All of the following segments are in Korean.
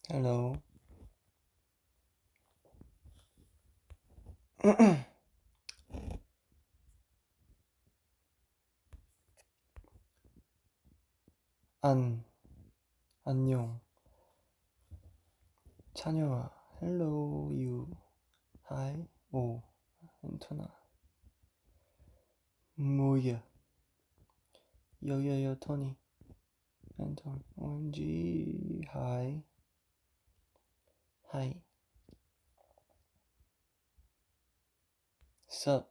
Hello. 안녕. 찬영아. Hello, you. Hi. 오, 엔터나. 뭐야? 여여여, 토니. 엔턴. OMG. Hi. Hi. Sup?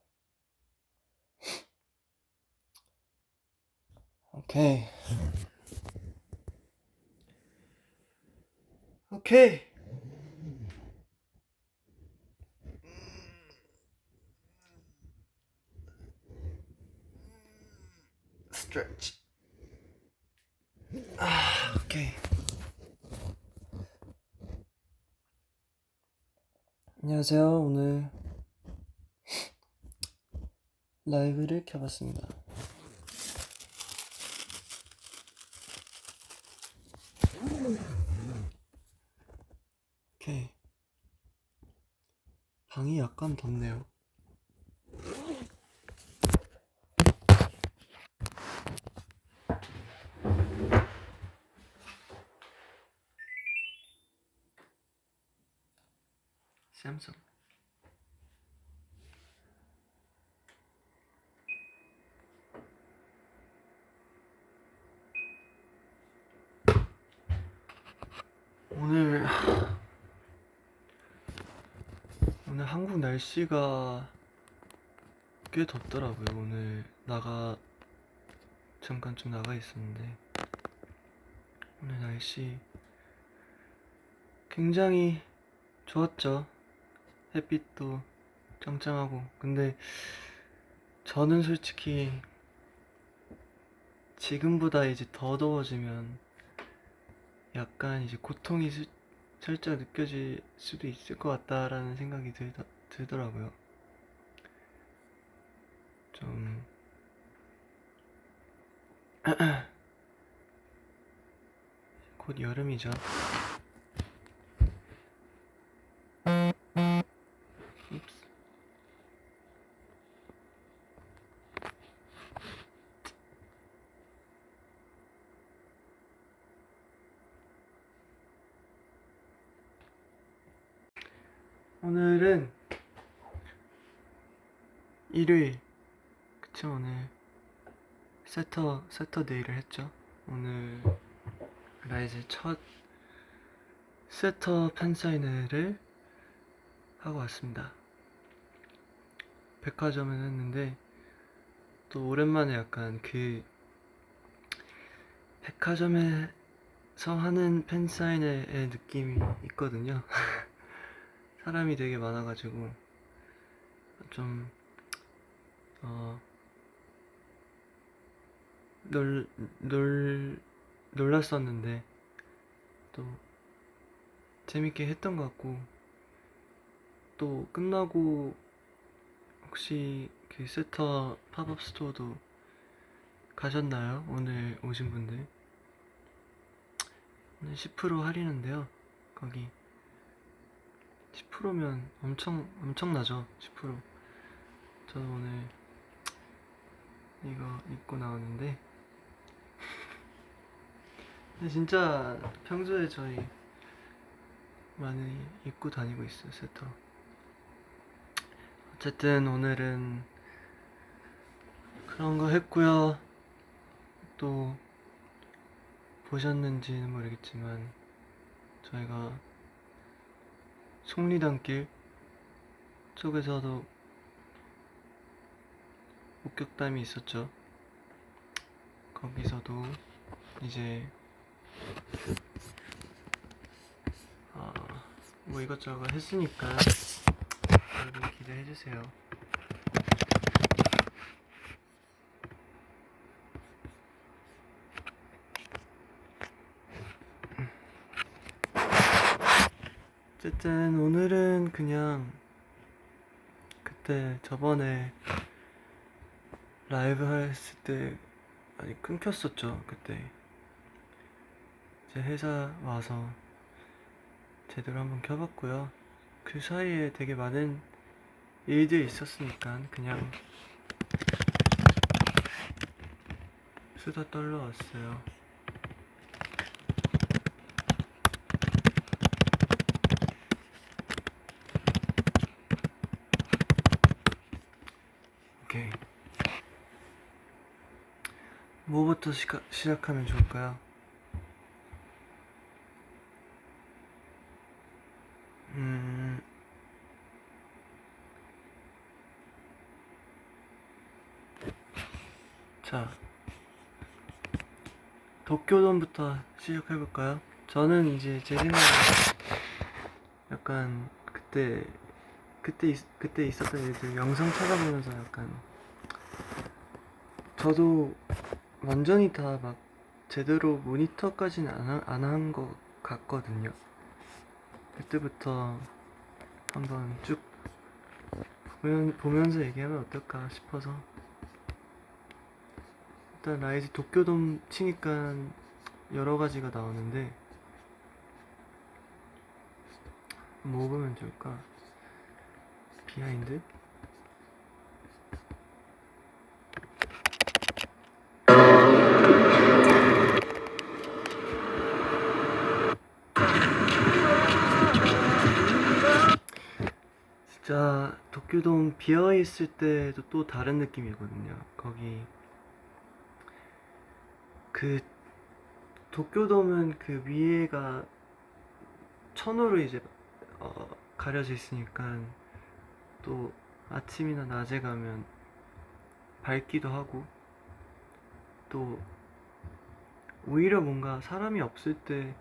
Okay. Okay. Stretch. 오케이. 안녕하세요. 오늘 라이브를 켜봤습니다. 오케이. 방이 약간 덥네요. 샘성. 오늘 한국 날씨가 꽤 덥더라고요. 오늘 잠깐 좀 나가 있었는데 오늘 날씨 굉장히 좋았죠. 햇빛도 짱짱하고. 근데 저는 솔직히 지금보다 이제 더 더워지면 약간 이제 고통이 살짝 느껴질 수도 있을 것 같다라는 생각이 들더라고요. 좀 곧 여름이죠. 읍스. 오늘은 일요일. 그쵸. 오늘 세터데이를 했죠. 오늘 라이즈 첫 세터 팬사인회를 하고 왔습니다. 백화점을 했는데 또 오랜만에 약간 그 백화점에서 하는 팬사인회의 느낌이 있거든요. 사람이 되게 많아가지고 좀 놀랐었는데 또 재밌게 했던 것 같고, 또 끝나고 혹시 그 세터 팝업 스토어도 가셨나요? 오늘 오신 분들 오늘 10% 할인인데요. 거기 10%면 엄청나죠. 10%. 저도 오늘 이거 입고 나왔는데 근데 진짜 평소에 저희 많이 입고 다니고 있어요, 세터. 어쨌든 오늘은 그런 거 했고요. 또 보셨는지는 모르겠지만 저희가 속리단길 쪽에서도 목격담이 있었죠. 거기서도 이제 뭐 이것저것 했으니까 여러분 기대해주세요. 어쨌든 오늘은 그냥 그때 저번에 라이브 했을 때 많이 끊겼었죠. 그때 제 회사 와서 제대로 한번 켜봤고요. 그 사이에 되게 많은 일들이 있었으니까 그냥 수다 떨러 왔어요. 오케이. 뭐부터 시작하면 좋을까요? 자, 도쿄돔부터 시작해볼까요? 저는 이제 제 생각에 약간 그때 있었던 일들 영상 찾아보면서 약간 저도 완전히 다 막 제대로 모니터까지는 안 한 것 같거든요. 그때부터 한번 쭉 보면서 얘기하면 어떨까 싶어서 일단 라이즈 도쿄돔 치니까 여러 가지가 나오는데 뭐 보면 좋을까? 비하인드? 진짜 도쿄돔 비어있을 때도 또 다른 느낌이거든요. 거기 그 도쿄돔은 그 위에가 천으로 이제 가려져 있으니까 또 아침이나 낮에 가면 밝기도 하고 또 오히려 뭔가 사람이 없을 때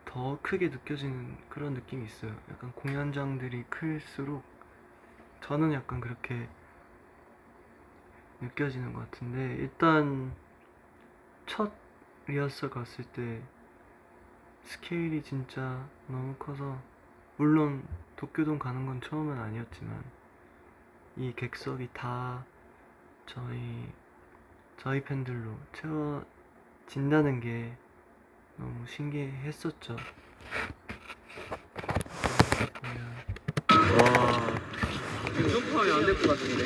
더 크게 느껴지는 그런 느낌이 있어요. 약간 공연장들이 클수록 저는 약간 그렇게 느껴지는 것 같은데 일단 첫 리허설 갔을 때 스케일이 진짜 너무 커서 물론 도쿄돔 가는 건 처음은 아니었지만 이 객석이 다 저희 팬들로 채워진다는 게 너무 신기했었죠. 와, 이 정도면 안 될 것 같은데.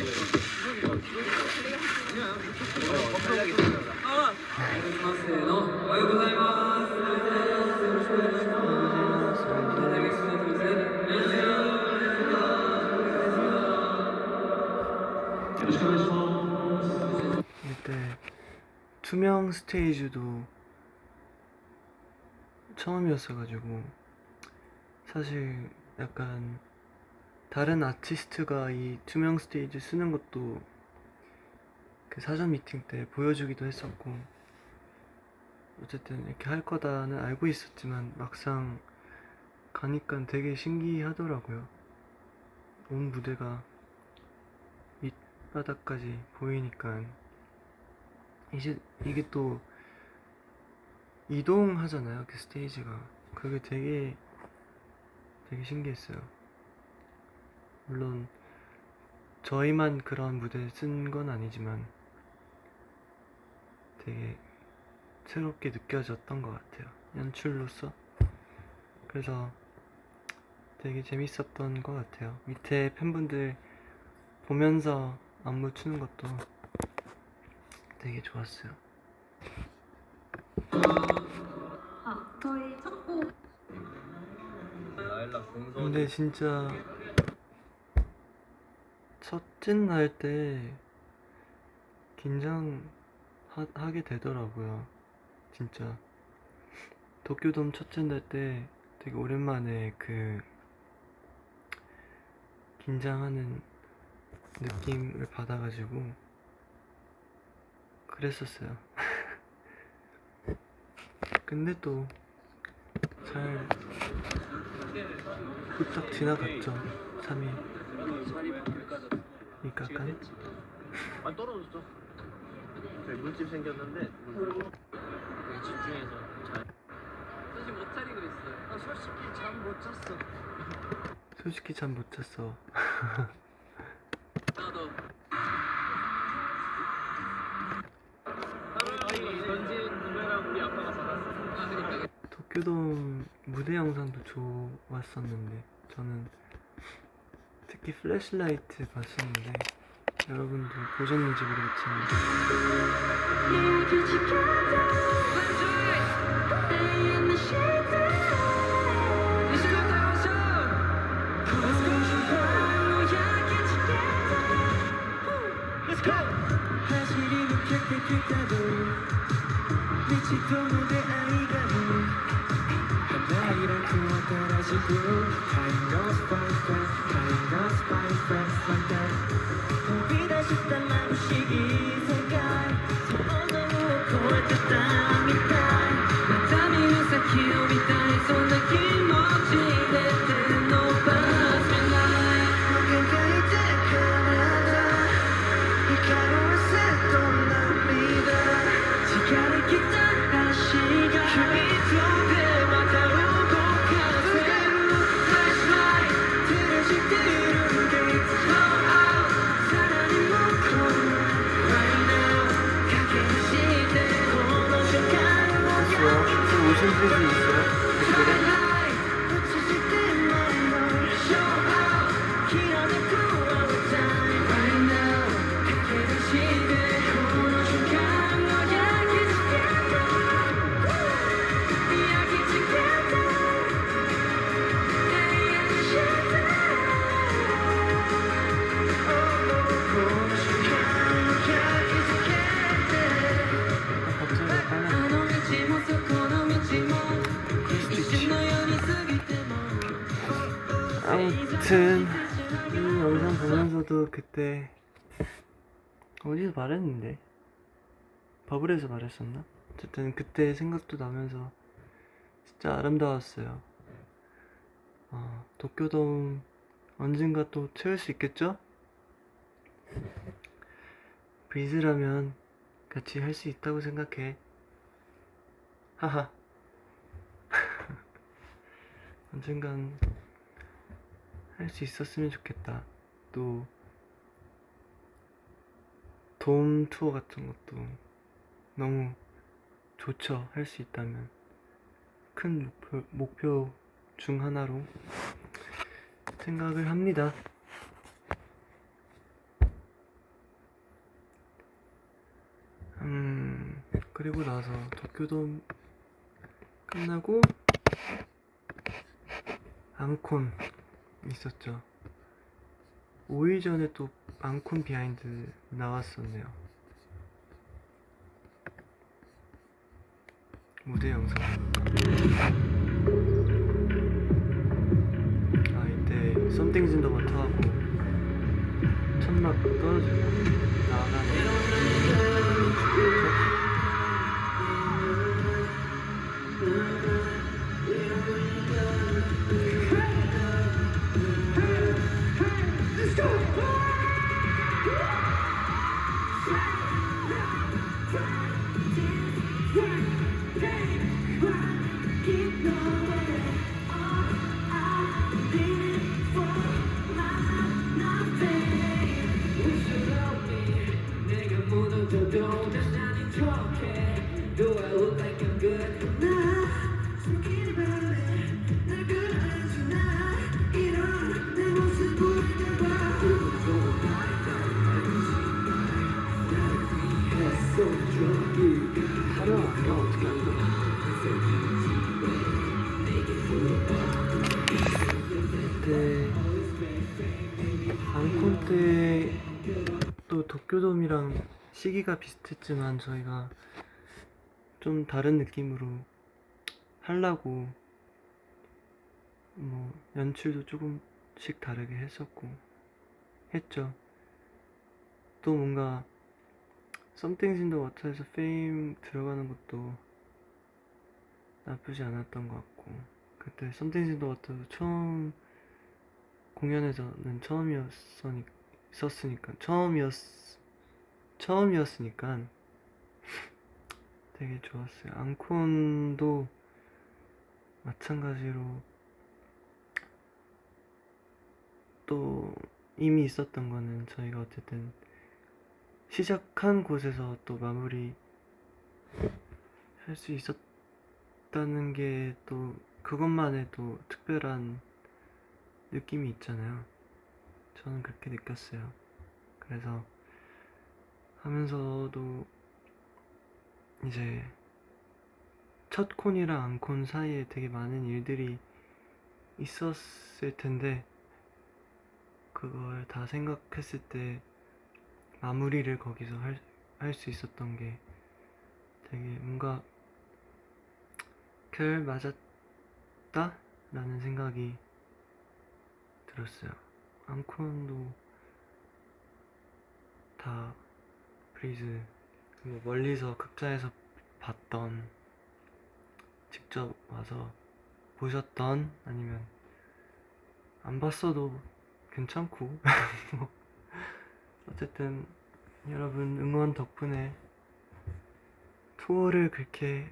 이때 투명 스테이지도 처음이었어가지고 사실 약간 다른 아티스트가 이 투명 스테이지 쓰는 것도 그 사전 미팅 때 보여주기도 했었고 어쨌든 이렇게 할 거다는 알고 있었지만 막상 가니까 되게 신기하더라고요. 온 무대가 밑바닥까지 보이니까 이게 또 이동하잖아요. 그 스테이지가 그게 되게 신기했어요. 물론 저희만 그런 무대 쓴 건 아니지만 되게 새롭게 느껴졌던 것 같아요. 연출로서. 그래서 되게 재밌었던 것 같아요. 밑에 팬분들 보면서 안무 추는 것도 되게 좋았어요. 저희 첫 곡. 근데 진짜 첫째 날 때 긴장하게 되더라고요. 진짜 도쿄돔 첫째 날 때 되게 오랜만에 그 긴장하는 느낌을 받아가지고 그랬었어요. 근데 또 잘 후딱 지나갔죠. 3일 입각한. 안 떨어졌어. 저희 물집 생겼는데 되게 집중해서 잘. 사실 못 차리고 있어요. 나 솔직히 잠 못 잤어. 솔직히 잠 못 잤어. 나도. 도쿄돔 무대 영상도 좋았었는데 저는 특히 플래시라이트 봤었는데 여러분도 보셨는지 모르겠지만 지금 오신 분이 있어요? 댓글에? 아무튼 이 영상 보면서도 그때 어디서 말했는데 버블에서 말했었나? 어쨌든 그때 생각도 나면서 진짜 아름다웠어요. 도쿄돔 언젠가 또 채울 수 있겠죠? 브리즈라면 같이 할 수 있다고 생각해. 하하. 언젠간 할 수 있었으면 좋겠다. 또 돔 투어 같은 것도 너무 좋죠. 할 수 있다면 큰 목표 중 하나로 생각을 합니다. 그리고 나서 도쿄돔 끝나고 앙콘 있었죠. 5일 전에 또 앙콘 비하인드 나왔었네요. 무대 영상. 이때 Something's in the Water 하고 천막 떨어지고 나가는 그때 앙콘 때 또 도쿄돔이랑 시기가 비슷했지만 저희가 좀 다른 느낌으로 하려고 뭐 연출도 조금씩 다르게 했죠. 또 뭔가 Something's in the Water에서 페임 들어가는 것도 나쁘지 않았던 것 같고 그때 Something's in the Water 처음 공연에서는 처음이었으니까 되게 좋았어요. 앙콘도 마찬가지로 또 이미 있었던 거는 저희가 어쨌든 시작한 곳에서 또 마무리 할 수 있다는 게 또 그것만의 또 특별한 느낌이 있잖아요. 저는 그렇게 느꼈어요. 그래서 하면서도 이제 첫 콘이랑 앙콘 사이에 되게 많은 일들이 있었을 텐데 그걸 다 생각했을 때 마무리를 거기서 할 수 있었던 게 되게 뭔가 결 맞았다? 라는 생각이 들었어요. 앙콘도 다 브리즈 뭐 멀리서 극장에서 봤던 직접 와서 보셨던 아니면 안 봤어도 괜찮고 뭐 어쨌든 여러분 응원 덕분에 투어를 그렇게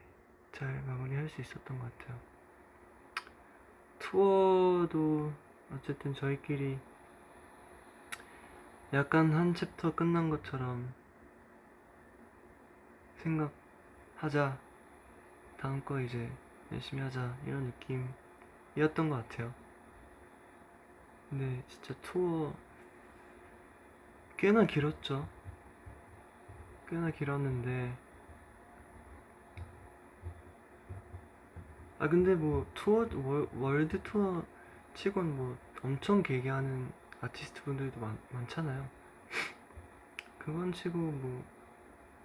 잘 마무리할 수 있었던 것 같아요. 투어도 어쨌든 저희끼리 약간 한 챕터 끝난 것처럼 생각하자, 다음 거 이제 열심히 하자 이런 느낌이었던 것 같아요. 근데 진짜 투어 꽤나 길었죠. 꽤나 길었는데 근데 뭐 투어 월드 투어 치곤 뭐 엄청 길게 하는 아티스트 분들도 많잖아요. 그건 치고 뭐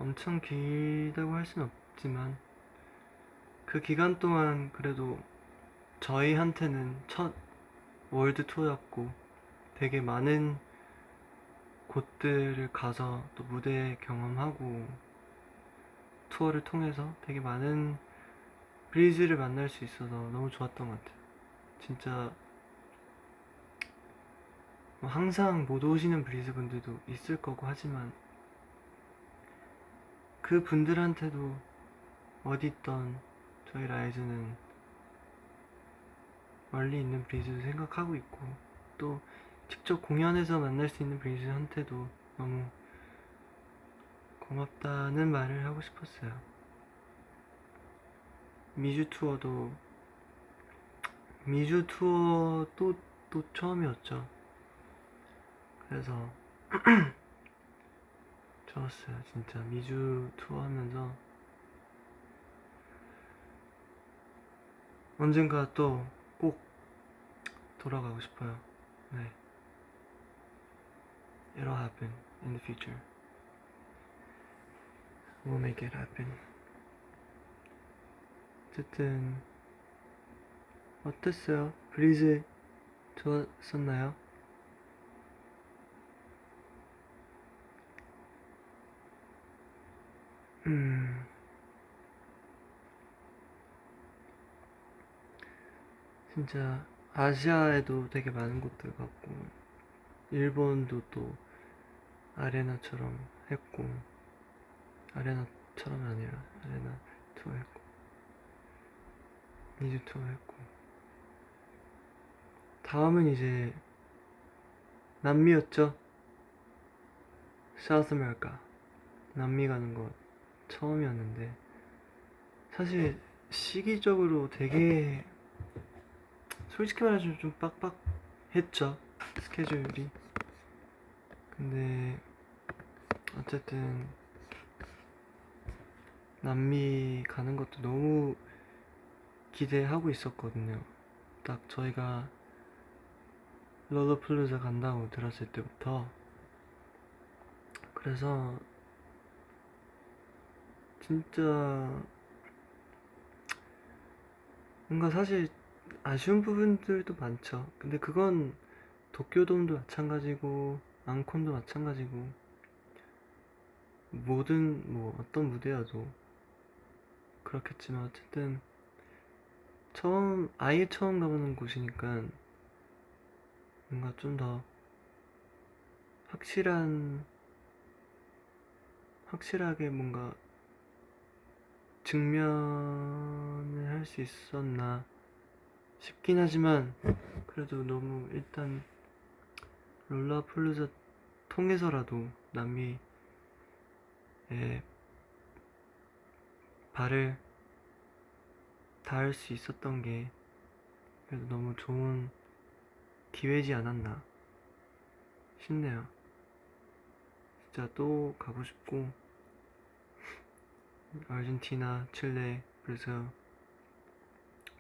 엄청 길다고 할 순 없지만 그 기간 동안 그래도 저희한테는 첫 월드 투어였고 되게 많은 곳들을 가서 또 무대 경험하고 투어를 통해서 되게 많은 브리즈를 만날 수 있어서 너무 좋았던 것 같아요. 진짜 뭐 항상 못 오시는 브리즈 분들도 있을 거고 하지만 그 분들한테도 어디 있던 저희 라이즈는 멀리 있는 브리즈도 생각하고 있고 또 직접 공연에서 만날 수 있는 브리즈한테도 너무 고맙다는 말을 하고 싶었어요. 미주 투어도 또 처음이었죠. 그래서 좋았어요. 진짜 미주 투어 하면서 언젠가 또 꼭 돌아가고 싶어요. 네. It'll happen in the future. We'll make it happen. 어쨌든 어땠어요? 브리즈 좋았었나요? 진짜 아시아에도 되게 많은 곳들 갔고 일본도 또 아레나처럼 했고 아레나처럼 아니라 아레나 투어 했고 미주 투어 했고 다음은 이제 남미였죠. South America 남미 가는 거 처음이었는데 사실 시기적으로 되게 솔직히 말하자면 좀 빡빡했죠 스케줄이. 근데 어쨌든 남미 가는 것도 너무 기대하고 있었거든요. 딱 저희가 롤러플루자 간다고 들었을 때부터. 그래서 진짜 뭔가 사실 아쉬운 부분들도 많죠. 근데 그건 도쿄돔도 마찬가지고 앙콘도 마찬가지고 모든 뭐 어떤 무대여도 그렇겠지만 어쨌든 아예 처음 가보는 곳이니까 뭔가 좀 더 확실하게 뭔가 증명을 할 수 있었나 싶긴 하지만 그래도 너무 일단 롤라플루자 통해서라도 남미에 발을 닿을 수 있었던 게 그래도 너무 좋은 기회지 않았나 싶네요. 진짜 또 가고 싶고 아르헨티나, 칠레, 브라질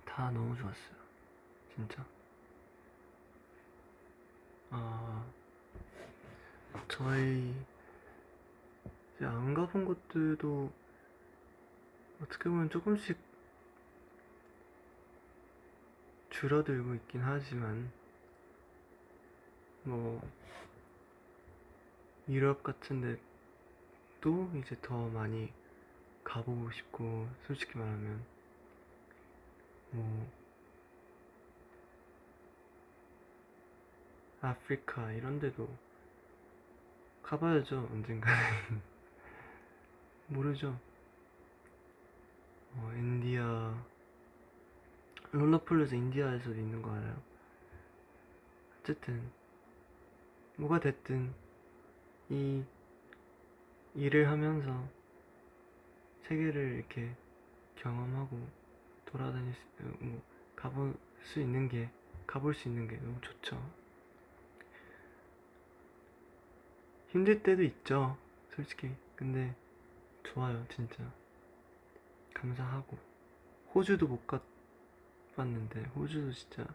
다 너무 좋았어요. 진짜. 저희 이제 안 가본 곳들도 어떻게 보면 조금씩 줄어들고 있긴 하지만 뭐 유럽 같은 데도 이제 더 많이 가보고 싶고, 솔직히 말하면 뭐 아프리카 이런 데도 가봐야죠. 언젠가는. 모르죠. 인디아 롤러폴에서 인디아에서도 있는 거 알아요? 어쨌든 뭐가 됐든 이 일을 하면서 세계를 이렇게 경험하고 돌아다닐 수, 가볼 수 있는 게 너무 좋죠. 힘들 때도 있죠, 솔직히. 근데 좋아요, 진짜. 감사하고. 호주도 못 가봤는데, 호주도 진짜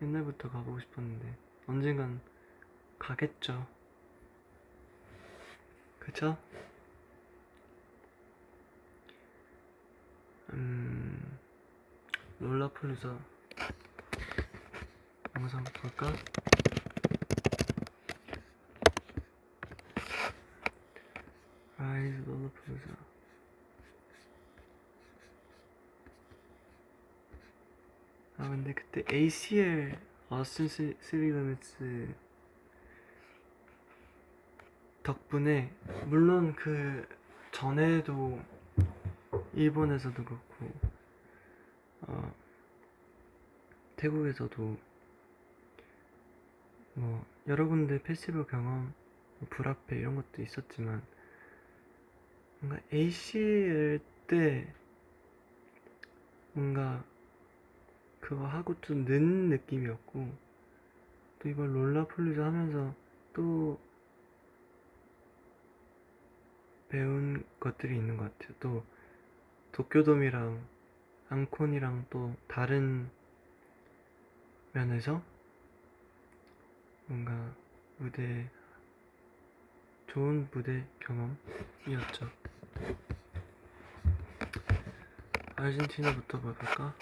옛날부터 가보고 싶었는데 언젠간 가겠죠. 그쵸? 롤라폴리자 영상 볼까? 라이즈 롤라폴리자. 근데 그때 ACL 어스틴 스리러미츠 덕분에, 물론 그 전에도 일본에서도 그렇고 태국에서도 뭐 여러 군데 페스티벌 경험, 불합회 이런 것도 있었지만, 뭔가 ACL 때 뭔가 그거 하고 좀 는 느낌이었고, 또 이번 롤라폴리자 하면서 또 배운 것들이 있는 것 같아요. 또 도쿄돔이랑 앙콘이랑 또 다른 면에서 뭔가 좋은 무대 경험이었죠. 아르헨티나부터 봐볼까?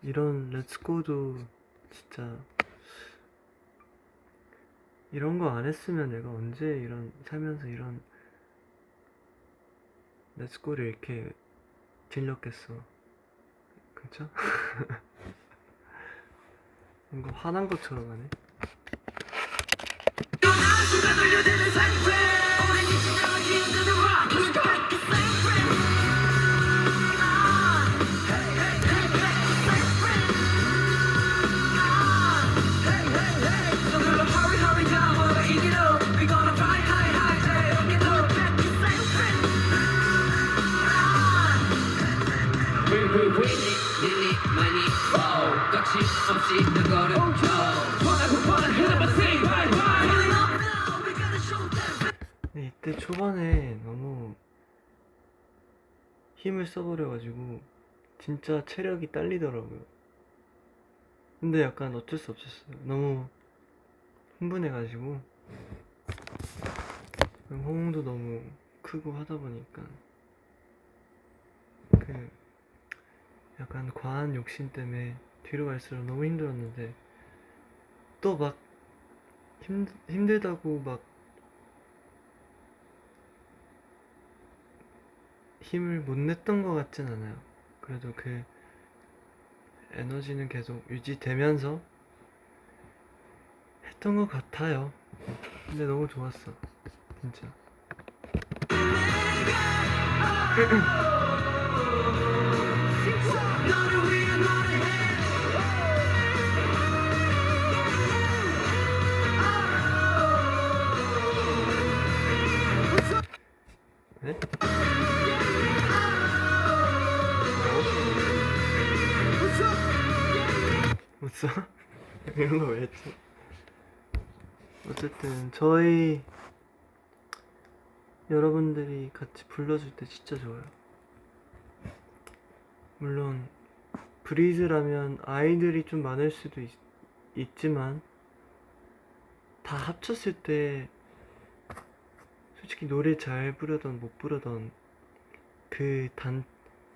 이런 렛츠고도 진짜, 이런 거 안 했으면 내가 언제 살면서 이런 렛츠고를 이렇게 질렀겠어. 그쵸? 뭔가 화난 것처럼 하네. 근데 이때 초반에 너무 힘을 써버려가지고 진짜 체력이 딸리더라고요. 근데 약간 어쩔 수 없었어요. 너무 흥분해가지고. 호응도 너무 크고 하다 보니까 약간 과한 욕심 때문에 뒤로 갈수록 너무 힘들었는데, 또 막 힘들다고 막 힘을 못 냈던 것 같진 않아요. 그래도 그 에너지는 계속 유지되면서 했던 것 같아요. 근데 너무 좋았어, 진짜. 네? 웃어? 이런 거 왜 했지? 어쨌든 저희 여러분들이 같이 불러줄 때 진짜 좋아요. 물론 브리즈라면 아이들이 좀 많을 수도 있지만 다 합쳤을 때 솔직히 노래 잘 부르던 못 부르던 그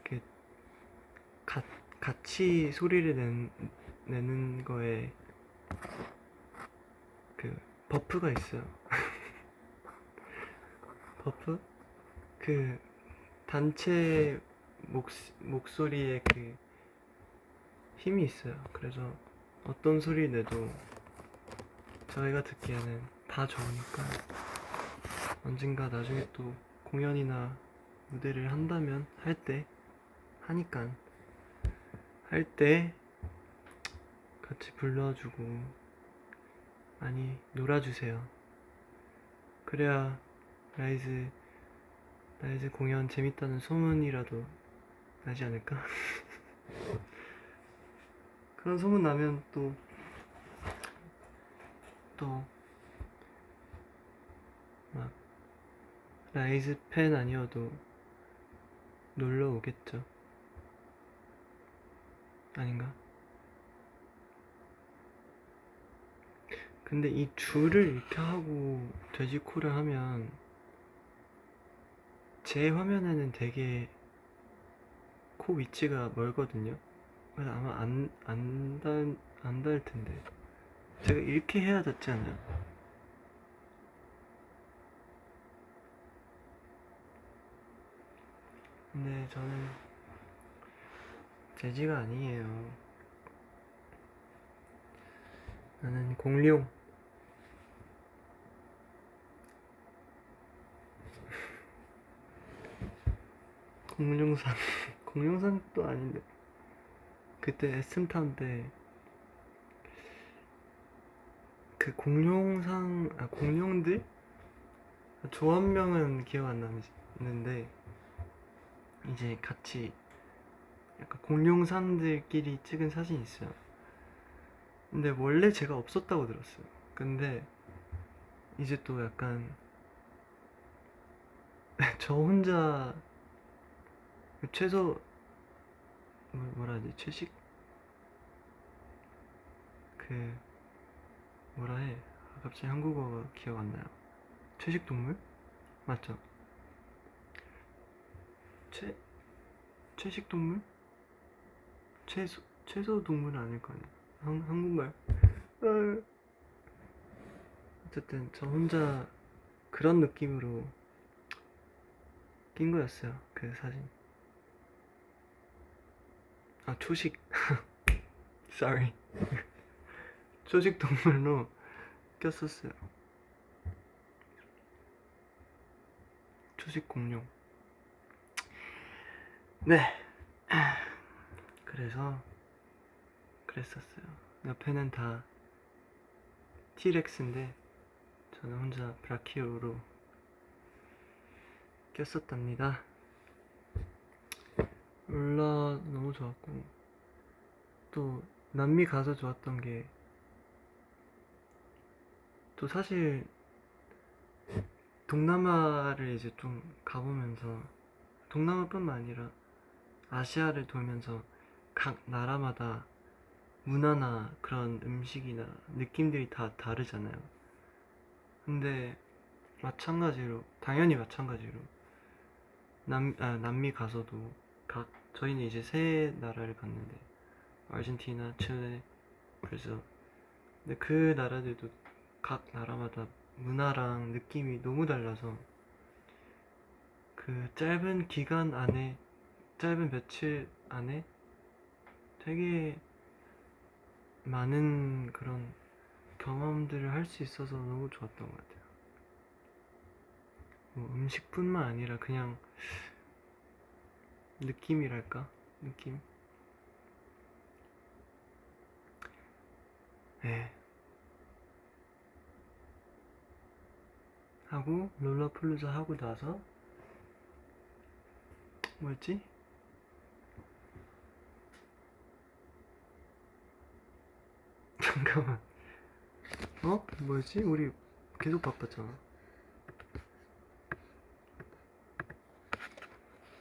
그 같이 소리를 내는 거에 그 버프가 있어요. 버프? 그 단체 목소리에 그 힘이 있어요. 그래서 어떤 소리 내도 저희가 듣기에는 다 좋으니까 언젠가 나중에 또 공연이나 무대를 한다면 할 때 같이 불러주고 많이 놀아주세요. 그래야 라이즈 공연 재밌다는 소문이라도 나지 않을까? 그런 소문 나면 또 막 라이즈 팬 아니어도 놀러 오겠죠. 아닌가? 근데 이 줄을 이렇게 하고 돼지코를 하면 제 화면에는 되게 코 위치가 멀거든요. 그래서 아마 안 닿을 텐데. 제가 이렇게 해야 닿지 않아요? 근데 저는 돼지가 아니에요. 나는 공룡. 공룡상. 공룡상도 아닌데. 그때 에스타운 때 그 공룡들? 조합명은 기억 안 나는데 이제 같이 약간 공룡상들끼리 찍은 사진이 있어요. 근데 원래 제가 없었다고 들었어요. 근데 이제 또 약간 저 혼자 최소 뭐라 하지? 채식? 그 뭐라 해? 갑자기 한국어가 기억 안 나요. 채식 동물? 맞죠? 채식 동물? 채소 동물은 아닐 거 아니야. 한국말. 어쨌든 저 혼자 그런 느낌으로 낀 거였어요. 그 사진. 아, 초식. Sorry. 초식 동물로 꼈었어요. 초식 공룡. 네. 그래서 그랬었어요. 옆에는 다 티렉스인데 저는 혼자 브라키오로 꼈었답니다. 룰라 너무 좋았고 또 남미 가서 좋았던 게 또 사실 동남아를 이제 좀 가보면서 동남아뿐만 아니라 아시아를 돌면서 각 나라마다 문화나 그런 음식이나 느낌들이 다 다르잖아요. 근데 당연히 마찬가지로 남미 가서도 저희는 이제 세 나라를 갔는데 아르헨티나, 칠레, 브라질. 근데 그 나라들도 각 나라마다 문화랑 느낌이 너무 달라서 그 그 짧은 기간 안에, 짧은 며칠 안에 되게 많은 그런 경험들을 할 수 있어서 너무 좋았던 것 같아요. 뭐 음식뿐만 아니라 그냥 느낌이랄까? 느낌? 네. 하고 롤러플루자 하고 나서 뭐였지? 잠깐만. 뭐였지? 우리 계속 바빴잖아.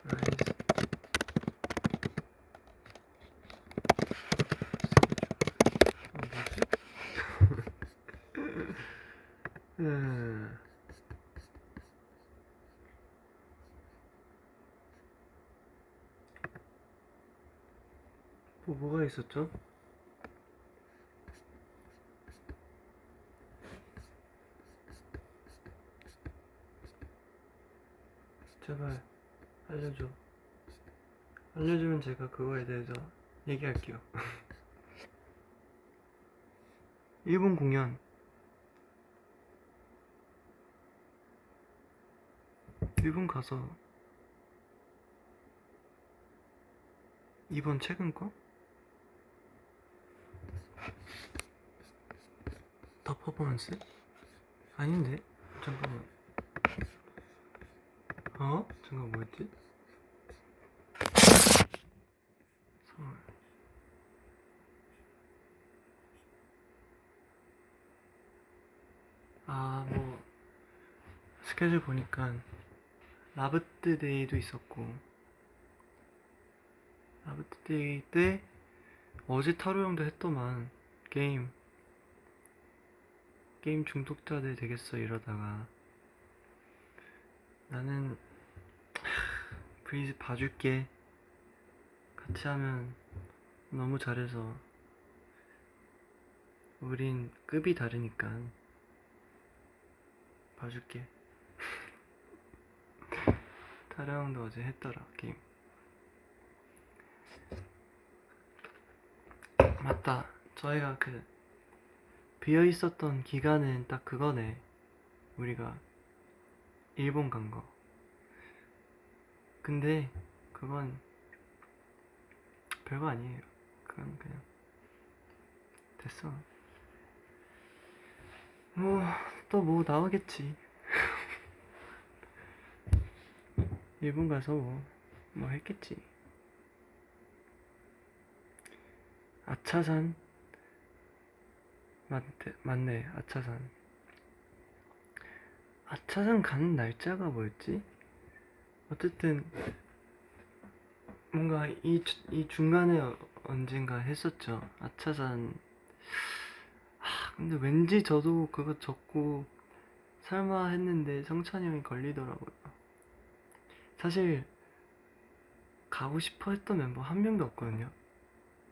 나이스. 뭐지? 뭐가 있었죠? 제발 알려줘. 알려주면 제가 그거에 대해서 얘기할게요. 일본 공연. 일본 가서 이번 최근 거? 더 퍼포먼스? 아닌데? 잠깐만. 잠깐 뭐였지? 서울. 뭐 스케줄 보니까 라브트데이도 있었고, 라브트데이 때 어제 타로 형도 했더만 게임 중독자들 되겠어 이러다가 나는 브리즈 봐줄게. 같이 하면 너무 잘해서 우린 급이 다르니까 봐줄게. 타로 형도 어제 했더라 게임. 맞다. 저희가 그 비어있었던 기간은 딱 그거네. 우리가 일본 간 거. 근데 그건 별거 아니에요. 그건 그냥 됐어. 또 뭐 나오겠지. 일본 가서 뭐 했겠지. 아차산 맞네. 아차산 가는 날짜가 뭐였지? 어쨌든 뭔가 이 중간에 언젠가 했었죠. 아차산. 근데 왠지 저도 그거 적고 설마 했는데 성찬이 형이 걸리더라고요. 사실 가고 싶어 했던 멤버 한 명도 없거든요.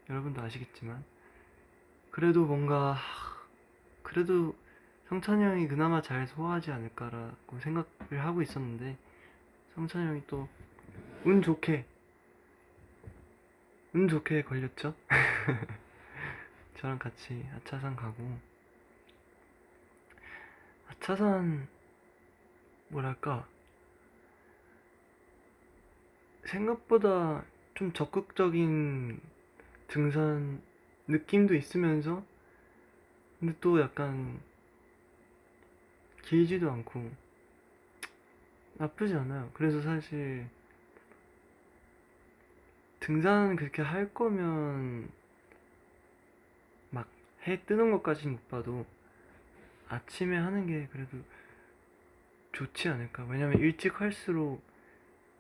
여러분도 아시겠지만. 그래도 뭔가 그래도 성찬이 형이 그나마 잘 소화하지 않을까라고 생각을 하고 있었는데, 성찬이 형이 또 운 좋게 걸렸죠. 저랑 같이 아차산 가고, 아차산 뭐랄까 생각보다 좀 적극적인 등산 느낌도 있으면서 근데 또 약간 길지도 않고 나쁘지 않아요. 그래서 사실 등산 그렇게 할 거면 막 해 뜨는 것까지 못 봐도 아침에 하는 게 그래도 좋지 않을까. 왜냐면 일찍 할수록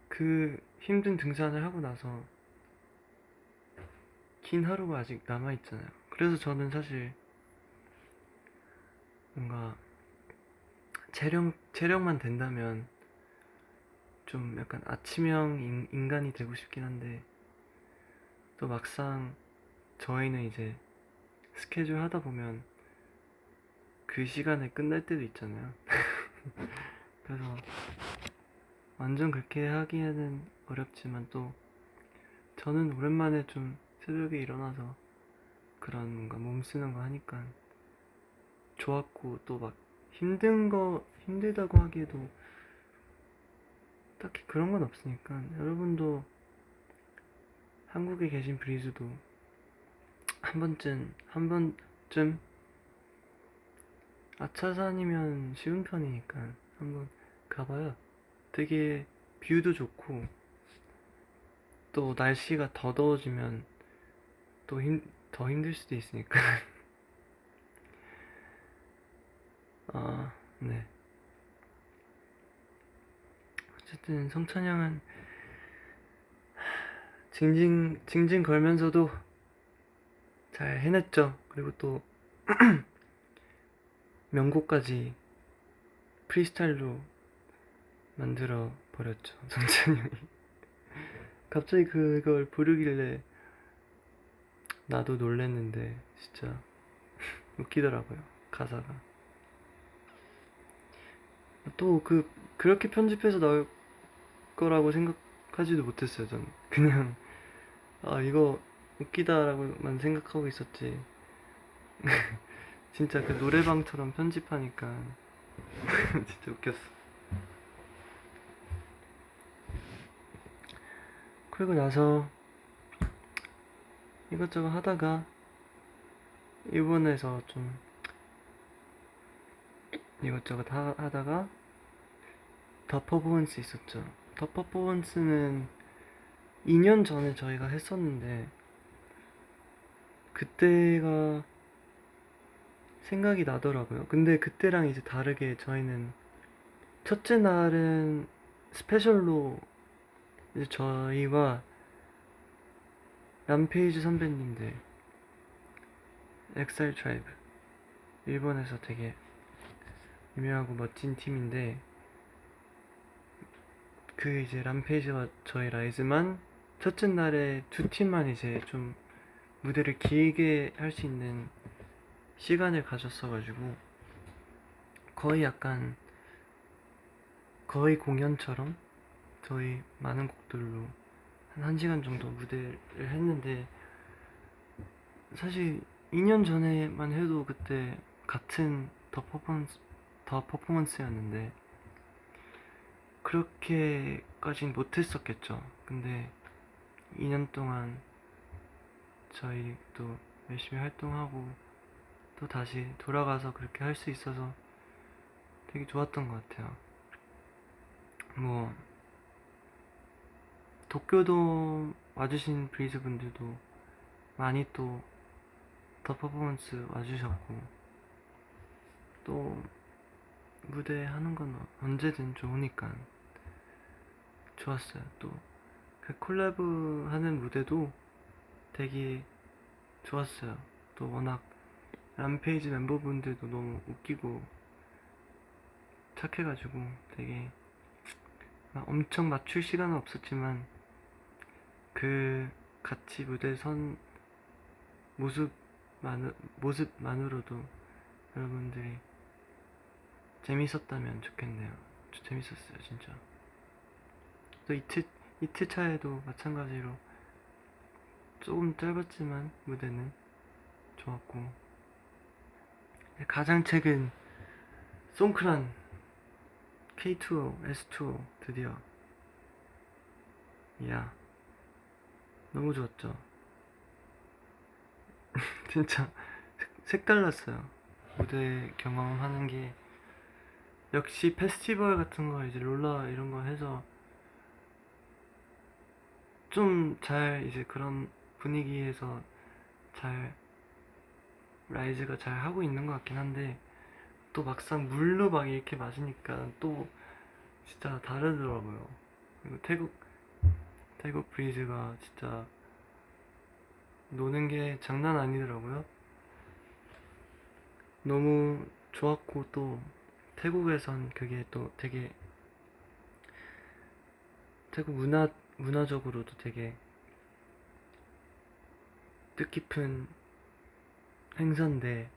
그 힘든 등산을 하고 나서 긴 하루가 아직 남아있잖아요. 그래서 저는 사실 뭔가 체력만 된다면 좀 약간 아침형 인간이 되고 싶긴 한데, 또 막상 저희는 이제 스케줄 하다 보면 그 시간에 끝날 때도 있잖아요. 그래서 완전 그렇게 하기에는 어렵지만 또 저는 오랜만에 좀 새벽에 일어나서 그런 뭔가 몸 쓰는 거 하니까 좋았고 또 막 힘들다고 하기에도 딱히 그런 건 없으니까 여러분도 한국에 계신 브리즈도 한 번쯤 아차산이면 쉬운 편이니까 한번 가봐요. 되게 뷰도 좋고 또 날씨가 더 더워지면 더 힘들 수도 있으니까. 아, 네. 어쨌든 성찬양은 징징 걸면서도 잘 해냈죠. 그리고 또 명곡까지 프리스타일로 만들어 버렸죠. 성찬양이. 갑자기 그걸 부르길래 나도 놀랬는데 진짜 웃기더라고요. 가사가. 또 그렇게 편집해서 나올 거라고 생각하지도 못했어요. 전 그냥 아 이거 웃기다라고만 생각하고 있었지. 진짜 그 노래방처럼 편집하니까 진짜 웃겼어. 그리고 나서 이것저것 하다가 일본에서 좀 이것저것 하다가 더 퍼포먼스 있었죠. 더 퍼포먼스는 2년 전에 저희가 했었는데 그때가 생각이 나더라고요. 근데 그때랑 이제 다르게 저희는 첫째 날은 스페셜로 이제 저희와 람페이지 선배님들 엑셀 트라이브 일본에서 되게 유명하고 멋진 팀인데 그 이제 람페이지와 저희 라이즈만 첫째 날에 두 팀만 이제 좀 무대를 길게 할 수 있는 시간을 가졌어가지고 거의 공연처럼 저희 많은 곡들로 한 1시간 정도 무대를 했는데 사실 2년 전에만 해도 그때 같은 더 퍼포먼스였는데 그렇게까진 못했었겠죠. 근데 2년 동안 저희 또 열심히 활동하고 또 다시 돌아가서 그렇게 할 수 있어서 되게 좋았던 것 같아요. 뭐 도쿄도 와주신 브리즈 분들도 많이 또 더 퍼포먼스 와주셨고 또 무대 하는 건 언제든 좋으니까 좋았어요. 또 그 콜라보 하는 무대도 되게 좋았어요. 또 워낙 람페이지 멤버분들도 너무 웃기고 착해가지고 되게 막 엄청 맞출 시간은 없었지만 그 같이 무대 선 모습만으로도 여러분들이 재밌었다면 좋겠네요. 재밌었어요, 진짜. 또 이틀 차에도 마찬가지로 조금 짧았지만 무대는 좋았고 가장 최근 송크란 K2O, S2O 드디어 이야 너무 좋았죠. 진짜 색달랐어요. 무대 경험하는 게 역시 페스티벌 같은 거 이제 롤라 이런 거 해서 좀 잘 이제 그런 분위기에서 잘 라이즈가 잘 하고 있는 것 같긴 한데 또 막상 물로 막 이렇게 마시니까 또 진짜 다르더라고요. 그리고 태국 브리즈가 진짜 노는 게 장난 아니더라고요. 너무 좋았고 또 태국에선 그게 또 되게 태국 문화적으로도 되게 뜻깊은 행사인데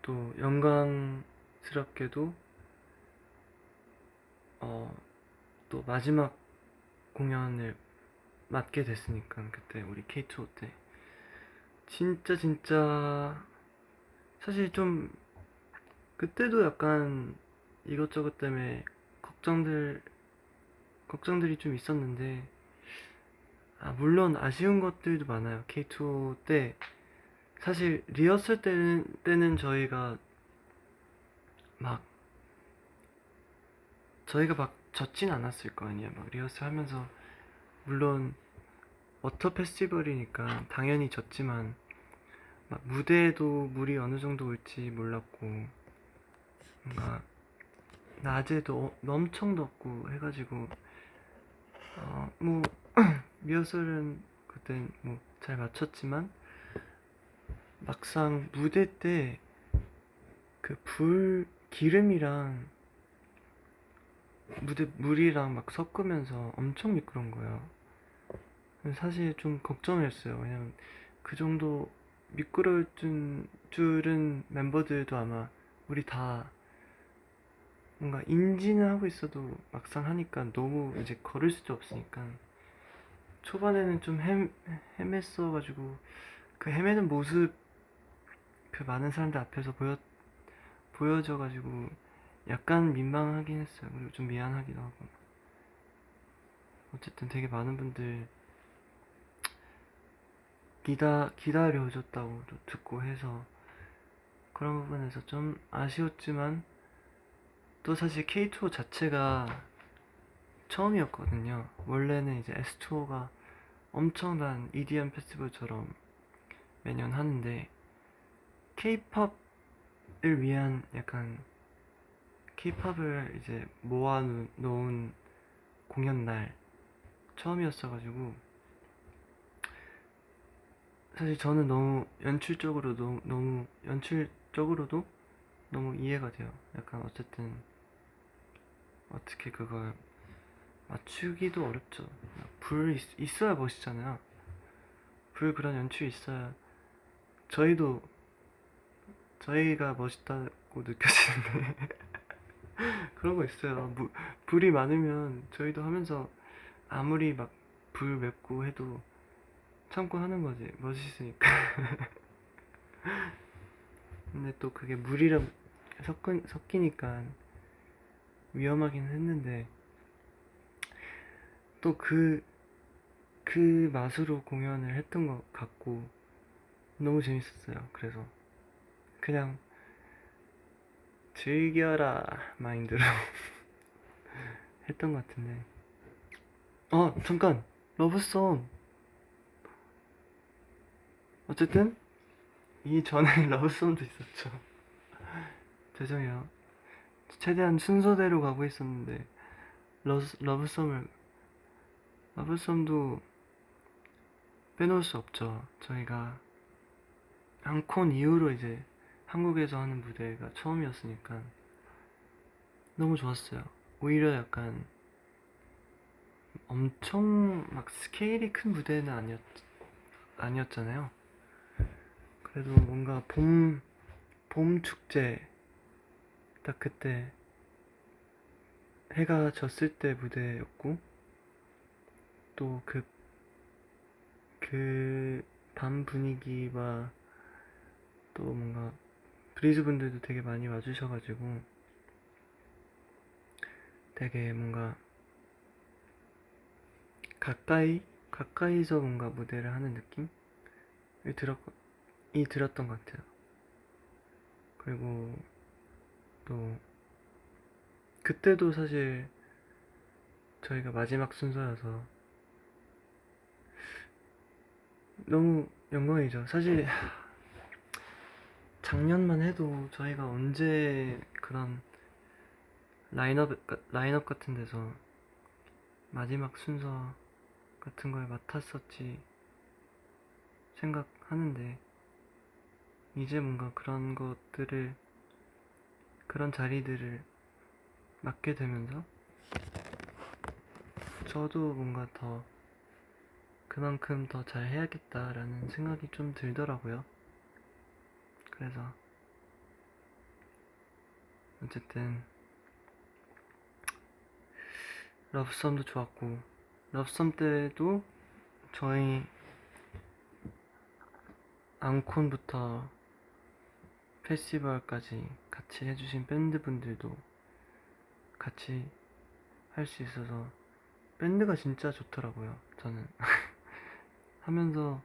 또 영광스럽게도 또 마지막 공연을 맡게 됐으니까 그때 우리 K2O 때 진짜 사실 좀 그때도 약간 이것저것 때문에 걱정들이 좀 있었는데 물론 아쉬운 것들도 많아요. K2O 때 사실 리허설 때는 막 저희가 막 젖진 않았을 거 아니에요. 막 리허설 하면서 물론 워터 페스티벌이니까 당연히 졌지만 막 무대에도 물이 어느 정도 올지 몰랐고 뭔가 낮에도 엄청 덥고 해가지고 뭐 리허설은 그땐 뭐 잘 맞췄지만 막상 무대 때 그 기름이랑 무대 물이랑 막 섞으면서 엄청 미끄러운 거예요. 사실 좀 걱정했어요. 왜냐면 그 정도 미끄러울 줄은 멤버들도 아마 우리 다 뭔가 인지는 하고 있어도 막상 하니까 너무 이제 걸을 수도 없으니까 초반에는 좀 헤맸어가지고 그 헤매는 모습 그 많은 사람들 앞에서 보여져가지고 약간 민망하긴 했어요. 그리고 좀 미안하기도 하고. 어쨌든 되게 많은 분들 기다려줬다고 또 듣고 해서 그런 부분에서 좀 아쉬웠지만 또 사실 K2O 자체가 처음이었거든요. 원래는 이제 S2O가 엄청난 EDM 페스티벌처럼 매년 하는데 K-팝을 위한 약간 K-팝을 이제 모아놓은 공연 날 처음이었어가지고 사실 저는 연출적으로도 너무 이해가 돼요. 약간 어쨌든 어떻게 그걸 맞추기도 어렵죠. 있어야 멋있잖아요. 그런 연출이 있어야 저희가 멋있다고 느껴지는데 그런 거 있어요. 불이 많으면 저희도 하면서 아무리 막 불 맺고 해도 참고 하는 거지. 멋있으니까. 근데 또 그게 물이랑 섞이니까 위험하긴 했는데 또 그 맛으로 공연을 했던 것 같고 너무 재밌었어요. 그래서 그냥 즐겨라 마인드로 했던 것 같은데 잠깐 러브송 어쨌든 이 전에 러브송도 있었죠. 죄송해요. 최대한 순서대로 가고 있었는데 러브송도 빼놓을 수 없죠. 저희가 앙콘 이후로 이제 한국에서 하는 무대가 처음이었으니까 너무 좋았어요. 오히려 약간 엄청 막 스케일이 큰 무대는 아니었잖아요. 그래도 뭔가 봄 축제 딱 그때 해가 졌을 때 무대였고 또 그 밤 분위기와 또 뭔가 브리즈 분들도 되게 많이 와주셔가지고 되게 뭔가 가까이서 뭔가 무대를 하는 느낌이 들었던 것 같아요. 그리고 또 그때도 사실 저희가 마지막 순서여서 너무 영광이죠. 사실 작년만 해도 저희가 언제 그런 라인업 같은 데서 마지막 순서 같은 걸 맡았었지 생각하는데 이제 뭔가 그런 자리들을 맡게 되면서 저도 뭔가 그만큼 더 잘 해야겠다라는 생각이 좀 들더라고요. 그래서 어쨌든 러브썸도 좋았고, 러브썸 때도 저희 앙콘부터 페스티벌까지 같이 해주신 밴드분들도 같이 할 수 있어서 밴드가 진짜 좋더라고요. 저는 하면서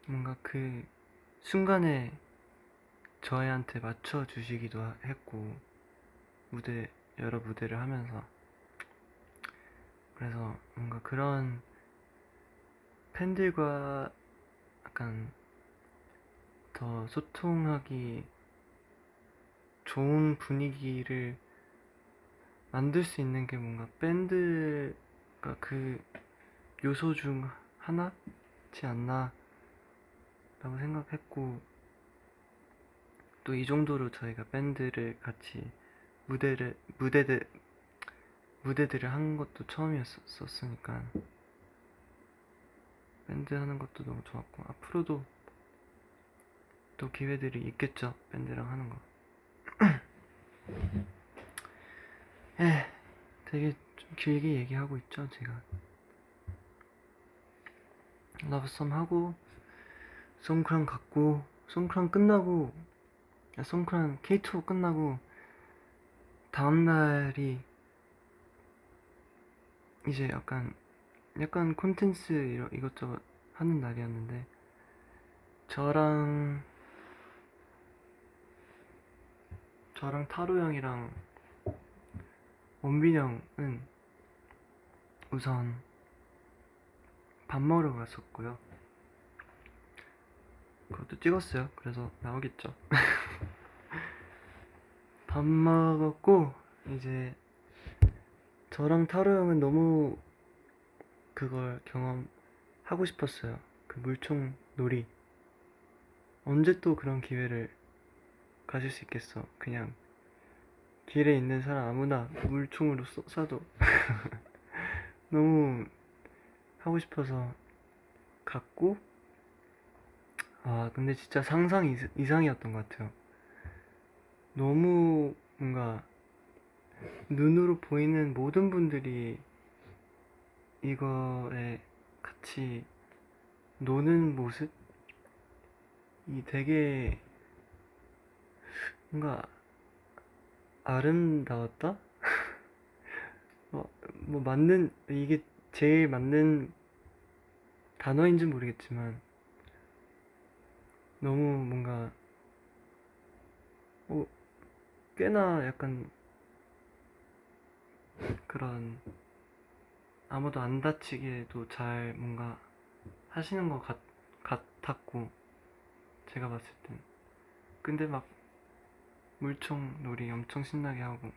뭔가 그 순간에 저희한테 맞춰주시기도 했고, 여러 무대를 하면서, 그래서 뭔가 그런 팬들과 약간 더 소통하기 좋은 분위기를 만들 수 있는 게 뭔가 밴드가 그 요소 중 하나지 않나 라고 생각했고, 또 이 정도로 저희가 밴드를 같이 무대들을 한 것도 처음이었었으니까 밴드 하는 것도 너무 좋았고, 앞으로도 또 기회들이 있겠죠, 밴드랑 하는 거. 되게 좀 길게 얘기하고 있죠, 제가. 러브썸 하고 송크랑 갔고, 송크랑 끝나고, 송크랑 K2 끝나고 다음날이 이제 약간 콘텐츠 이것저것 하는 날이었는데, 저랑 타로 형이랑 원빈 형은 우선 밥 먹으러 갔었고요. 그것도 찍었어요. 그래서 나오겠죠. 밥 먹었고, 이제 저랑 타로 형은 너무 그걸 경험하고 싶었어요. 그 물총 놀이. 언제 또 그런 기회를 가질 수 있겠어. 그냥 길에 있는 사람 아무나 물총으로 쏴도 너무 하고 싶어서 갔고, 근데 진짜 상상 이상이었던 것 같아요. 너무 뭔가 눈으로 보이는 모든 분들이 이거에 같이 노는 모습이 되게 뭔가 아름다웠다? 이게 제일 맞는 단어인지는 모르겠지만, 너무 뭔가 꽤나 약간 그런 아무도 안 다치게도 잘 뭔가 하시는 것 같았고, 제가 봤을 땐. 근데 막 물총 놀이 엄청 신나게 하고,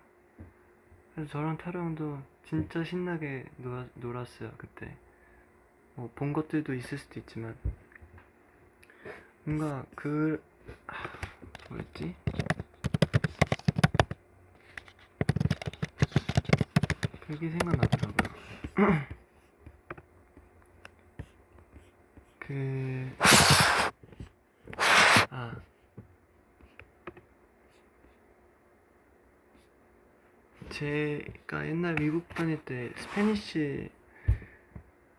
그래서 저랑 타로 형도 진짜 신나게 놀았어요, 그때. 뭐 본 것들도 있을 수도 있지만, 뭔가 뭐였지? 그게 생각나더라고요. 아, 제가 옛날 미국 다닐 때 스페니쉬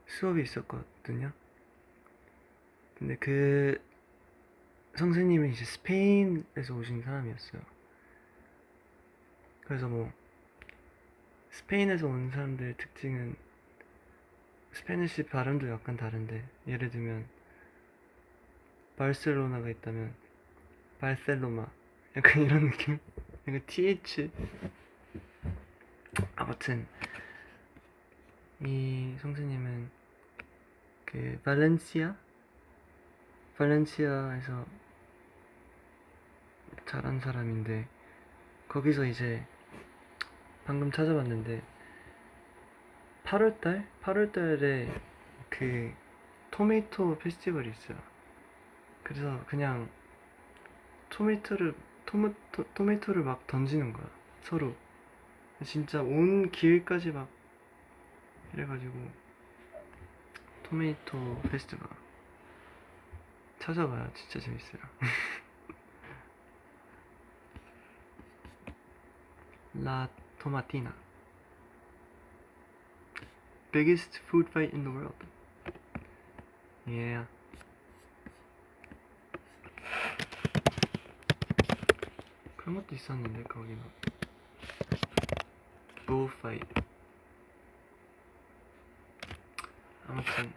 수업이 있었거든요. 근데 그 선생님이 이제 스페인에서 오신 사람이었어요. 그래서 뭐 스페인에서 온 사람들의 특징은 스페니쉬 발음도 약간 다른데, 예를 들면 바르셀로나가 있다면 발셀로마, 약간 이런 느낌? 약간 TH. 아무튼 이 선생님은 그 발렌시아에서 자란 사람인데, 거기서 이제 방금 찾아봤는데 8월달에 그 토메이토 페스티벌이 있어요. 그래서 그냥 토마토를 막 던지는 거야, 서로. 진짜 온 길까지 막 이래가지고, 토메이토 페스티벌 찾아봐요. 진짜 재밌어요. 라 토마티나. biggest food fight in the world. Yeah. 그런 것도 있었는데 거기는 bullfight. 아무튼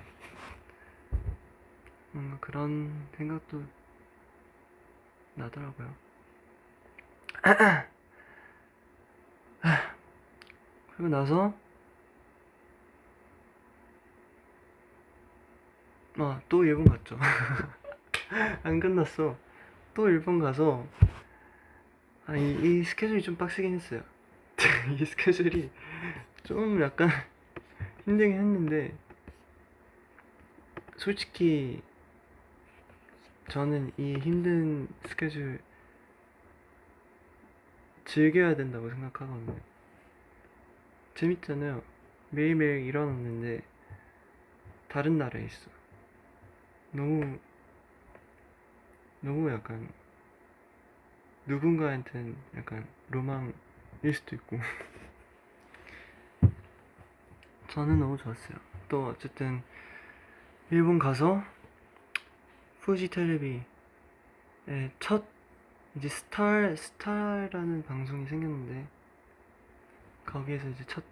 뭔가 그런 생각도 나더라고요. 그리고 나서 또 일본 갔죠. 안 끝났어. 또 일본 가서 이 스케줄이 좀 빡세긴 했어요. 이 스케줄이 좀 약간 힘들긴 했는데 솔직히 저는 이 힘든 스케줄 즐겨야 된다고 생각하거든요. 재밌잖아요. 매일매일 일어났는데 다른 나라에 있어. 너무 약간 누군가한테는 약간 로망일 수도 있고 저는 너무 좋았어요. 또 어쨌든 일본 가서 후지 텔레비의 첫 이제 스타라는 방송이 생겼는데 거기에서 이제 첫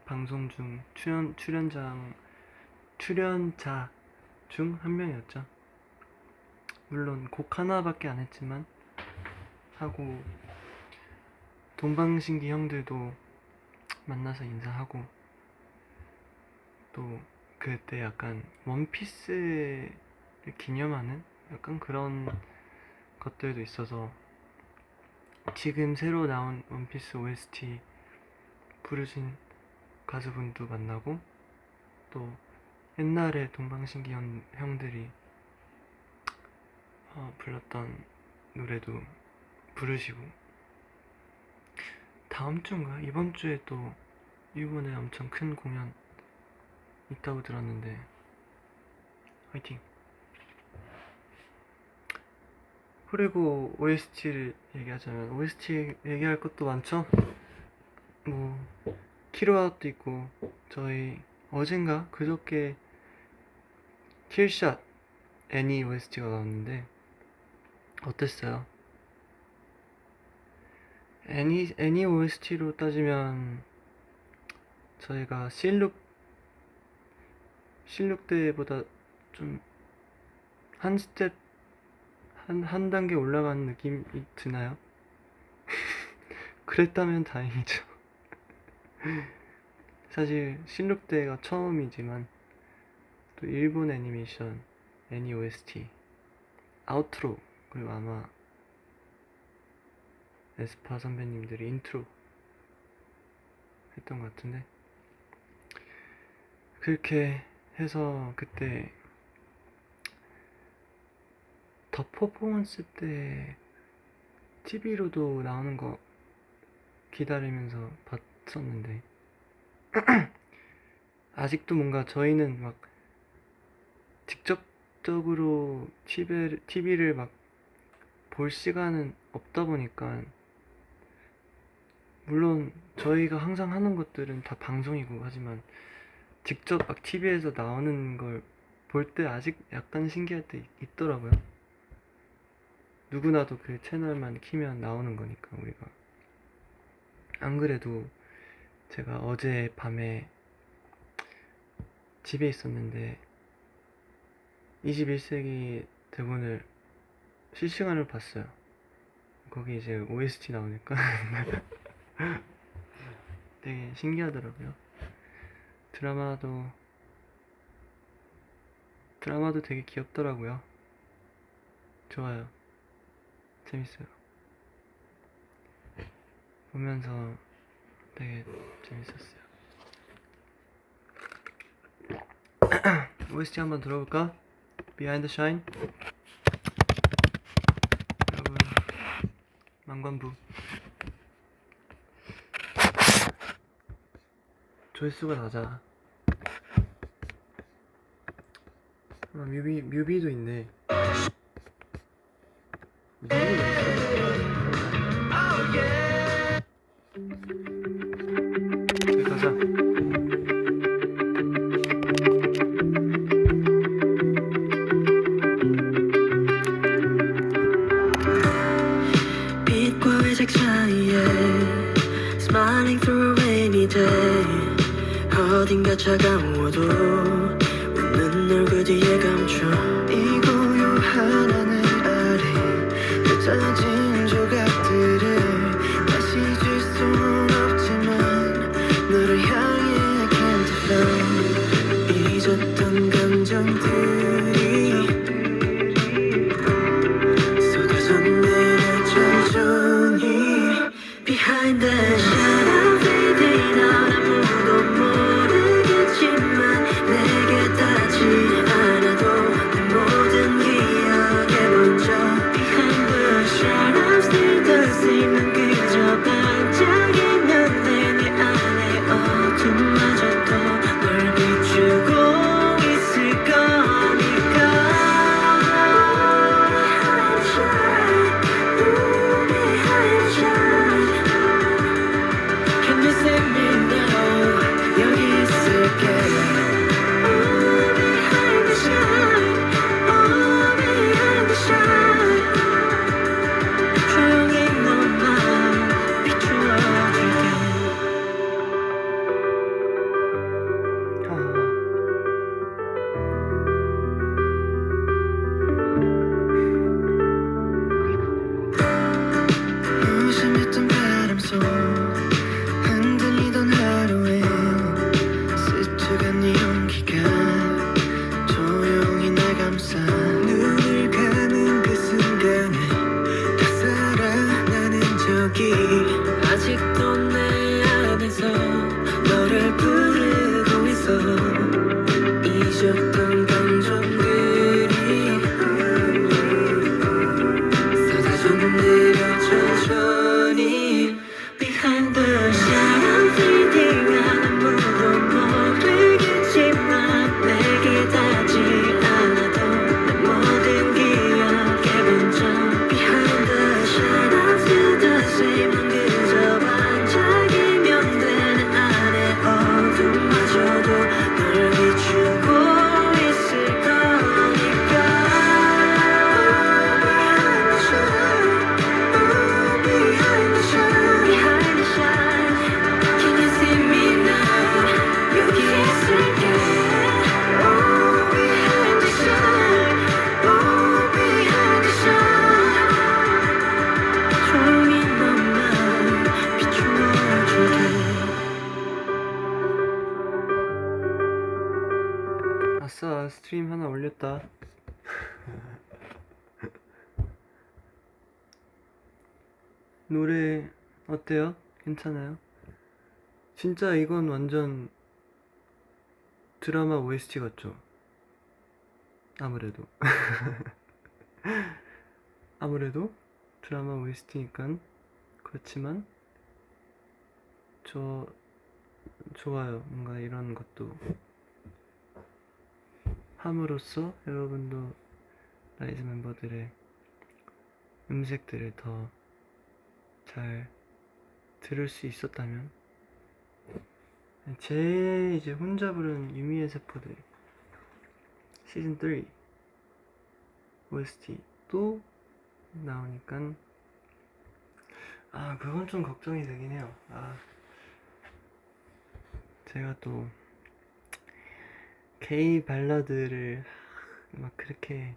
방송 중 출연자 중 한 명이었죠. 물론 곡 하나밖에 안 했지만 하고 동방신기 형들도 만나서 인사하고 또 그때 약간 원피스를 기념하는 약간 그런 것들도 있어서 지금 새로 나온 원피스 OST 부르신 가수분도 만나고 또 옛날에 동방신기 형들이 불렀던 노래도 부르시고 다음 주인가? 이번 주에 또 일본에 엄청 큰 공연 있다고 들었는데 화이팅! 그리고 OST를 얘기하자면 OST 얘기할 것도 많죠? 뭐 키로아웃도 있고 저희 어젠가 그저께 킬샷 애니 OST가 나왔는데 어땠어요? 애니 OST로 따지면 저희가 실룩 때보다 좀 한 스텝 한 단계 올라가는 느낌이 드나요? 그랬다면 다행이죠. 사실 실룩 때가 처음이지만 또 일본 애니메이션 애니 OST 아우트로 그리고 아마 에스파 선배님들이 인트로 했던 것 같은데 그렇게 해서 그때 더 퍼포먼스 때 TV로도 나오는 거 기다리면서 봤었는데 아직도 뭔가 저희는 막 직접적으로 TV를 막 볼 시간은 없다 보니까 물론 저희가 항상 하는 것들은 다 방송이고 하지만 직접 막 TV에서 나오는 걸 볼 때 아직 약간 신기할 때 있더라고요. 누구나도 그 채널만 키면 나오는 거니까 우리가. 안 그래도 제가 어제 밤에 집에 있었는데 21세기 대본을 실시간으로 봤어요. 거기 이제 OST 나오니까 되게 신기하더라고요. 드라마도 되게 귀엽더라고요. 좋아요. 재밌어요. 보면서 되게 재밌었어요. OST 한번 들어볼까? Behind the Shine. 여러분 망관부 조회수가 낮아. 뮤비도 있네. 뮤비도 있어. 여기 가자. 어딘가 차가워도 웃는 얼굴 뒤에 감춰 이 고요한 하늘 아래 흩어진 조각들을 다시 줄 순 없지만 너를 향해 I can't define 잊었던 감정들이 쏟아져 내려 천천히 Behind the shadow fading out 아무도 모르겠지만 내게 닿지 않아도 내 모든 기억에 번져 Behind the shadow still the same 난 그저 반짝이면 돼 내 안에 어둠마저도 널 비추고 있을 거니까 Can you see me now? 여기 있을게. Oh, behind the shine. Oh, behind the shine. 조용히 너만 비추어줄게. 하하. 무심했던 바람 속 흔들리던 하루에 스쳐간 네 온기가 조용히 날 감싸 눈을 감은 그 순간에 다 살아나는 적이 아직도 내 안에서 너를 부르고 있어 잊었던 감정들이 쏟아져 내려 천천히 Behind the shadow fading out 아무도 모르겠지만 내게 닿지 않아도 내 모든 기억에 번져 Behind the shadow still the same 난 그저 반짝이면 돼 내 안에 어둠마저도 널 비추고 있을 거니까 Behind the shine, behind the shine. Can you see me now? 여기 있을게. Oh, behind the shine. Oh, behind the shine. 조용히 너만 비추어줄게. 아싸, 스트림 하나 올렸다. 노래 어때요? 괜찮아요? 진짜 이건 완전 드라마 OST 같죠? 아무래도 아무래도 드라마 OST니까 그렇지만 좋아요. 뭔가 이런 것도 함으로써 여러분도 라이즈 멤버들의 음색들을 더 잘 들을 수 있었다면 제 이제 혼자 부른 유미의 세포들 시즌 3 OST 또 나오니까 그건 좀 걱정이 되긴 해요. 제가 또 게이 발라드를 막 그렇게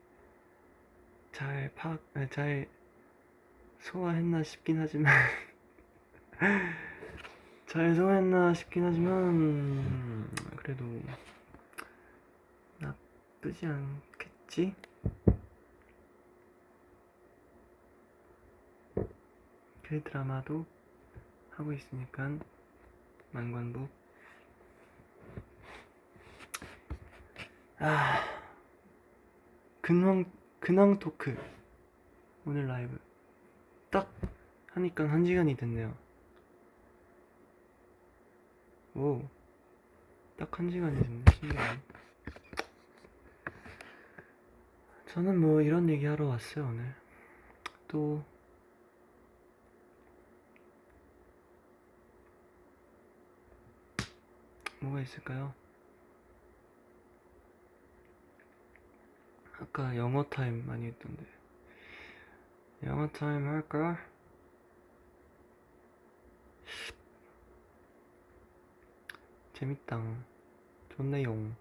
잘 소화했나 싶긴 하지만 잘 소화했나 싶긴 하지만 그래도 나쁘지 않겠지? 그 드라마도 하고 있으니까 만관부. 근황 토크 오늘 라이브 딱 하니까 1시간이 됐네요. 오, 딱 1시간이 됐네. 신기하네. 저는 뭐 이런 얘기 하러 왔어요. 오늘 또 뭐가 있을까요? 아까 영어 타임 많이 했던데 영어 타임 할까? 재밌다. 좋네요.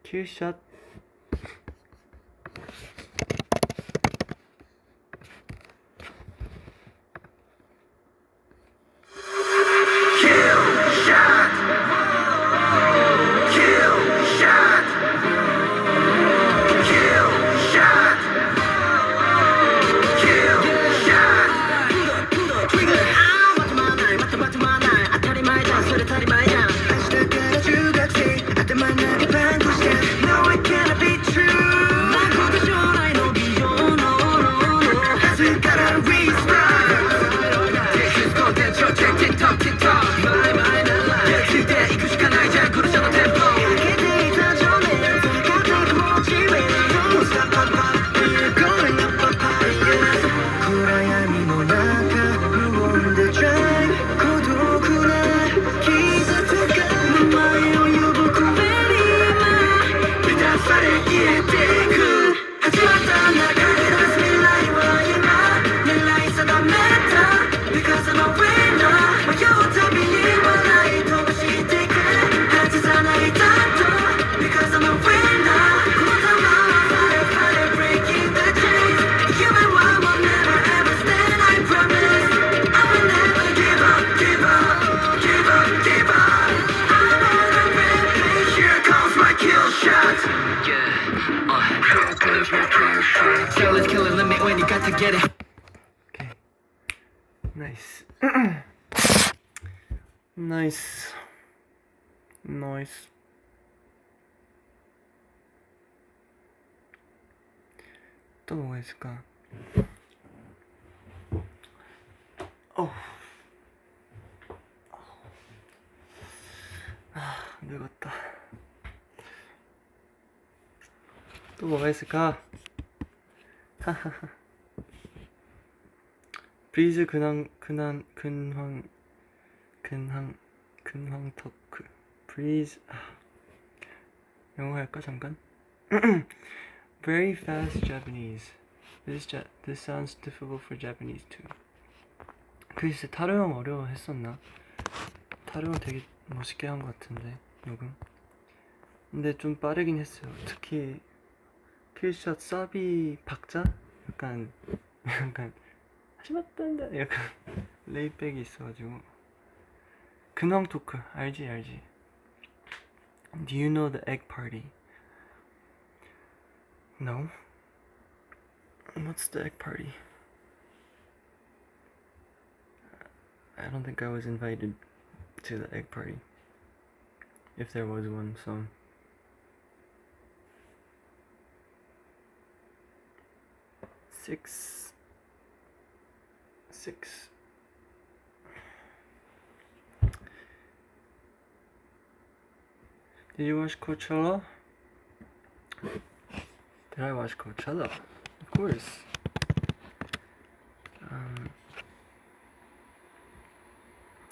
킬샷. 오케이. 나이스. 나이스. 나이스. 또 뭐가 있을까? 늙었다. 또 뭐가 있을까? 브리즈 근황 토크. 브리즈. 영어 할까 잠깐? Very fast Japanese. This sounds difficult for Japanese too. 글쎄 타로형 어려워했었나? 타로형 되게 멋있게 한 것 같은데 녹음. 근데 좀 빠르긴 했어요. 특히 킬샷 사비 박자 약간 하시마딴다 약간 레이백이 있어가지고. 근황 토크 알지. Do you know the egg party? No. What's the egg party? I don't think I was invited to the egg party, if there was one. So six. Did you watch Coachella? Did I watch Coachella? Of course.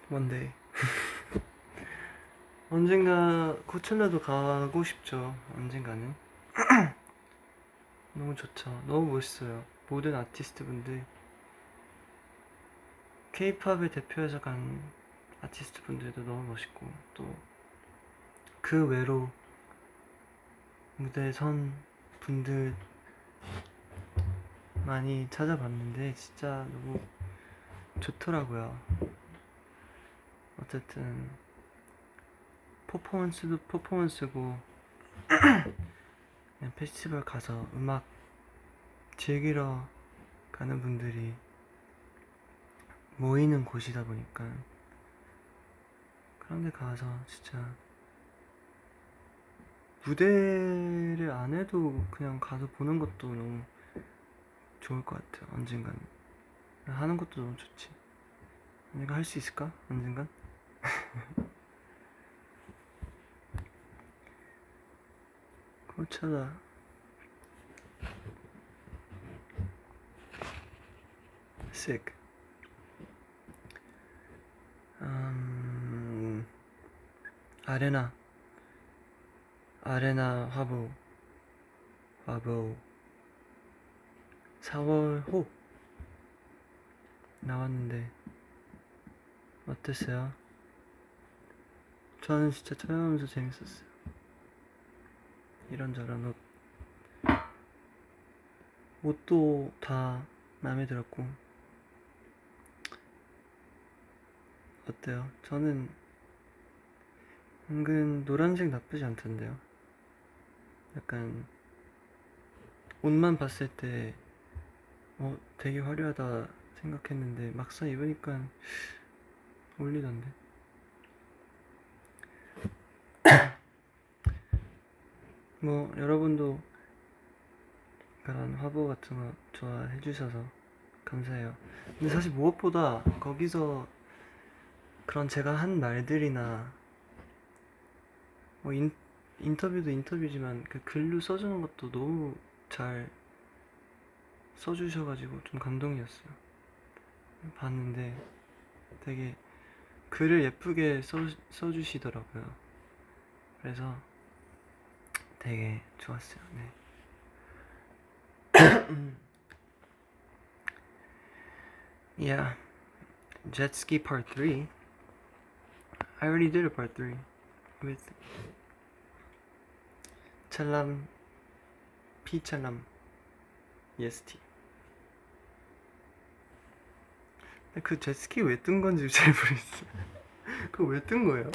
One day. 언젠가 코첼라도 가고 싶죠. 언젠가는. 너무 좋죠. 너무 멋있어요. 모든 아티스트 분들, K-팝을 대표해서 간 아티스트 분들도 너무 멋있고, 또 그 외로 무대에 선 분들 많이 찾아봤는데 진짜 너무 좋더라고요. 어쨌든 퍼포먼스도 퍼포먼스고 그냥 페스티벌 가서 음악 즐기러 가는 분들이 모이는 곳이다 보니까 그런 데 가서 진짜 무대를 안 해도 그냥 가서 보는 것도 너무 좋을 것 같아요. 언젠간 하는 것도 너무 좋지. 언젠가 할 수 있을까? 언젠간? 코첼라 sick. 아레나 화보 바보 4월 호 나왔는데 어땠어요? 저는 진짜 촬영하면서 재밌었어요. 이런저런 옷도 다 마음에 들었고. 어때요? 저는 은근 노란색 나쁘지 않던데요. 약간 옷만 봤을 때 되게 화려하다 생각했는데 막상 입으니까 어울리던데. 뭐 여러분도 그런 화보 같은 거 좋아해 주셔서 감사해요. 근데 사실 무엇보다 거기서 그런 제가 한 말들이나 뭐 인터뷰도 인터뷰지만 그 글로 써주는 것도 너무 잘 써주셔가지고 좀 감동이었어요. 봤는데 되게 글을 예쁘게 써주시더라고요. 그래서 되게 좋았어요. 네. Yeah, jet ski part 3. I already did a part 3 with 찰람 피찰람 EST. 그 jetski 왜 뜬 건지 잘 모르겠어. 그거 왜 뜬 거예요?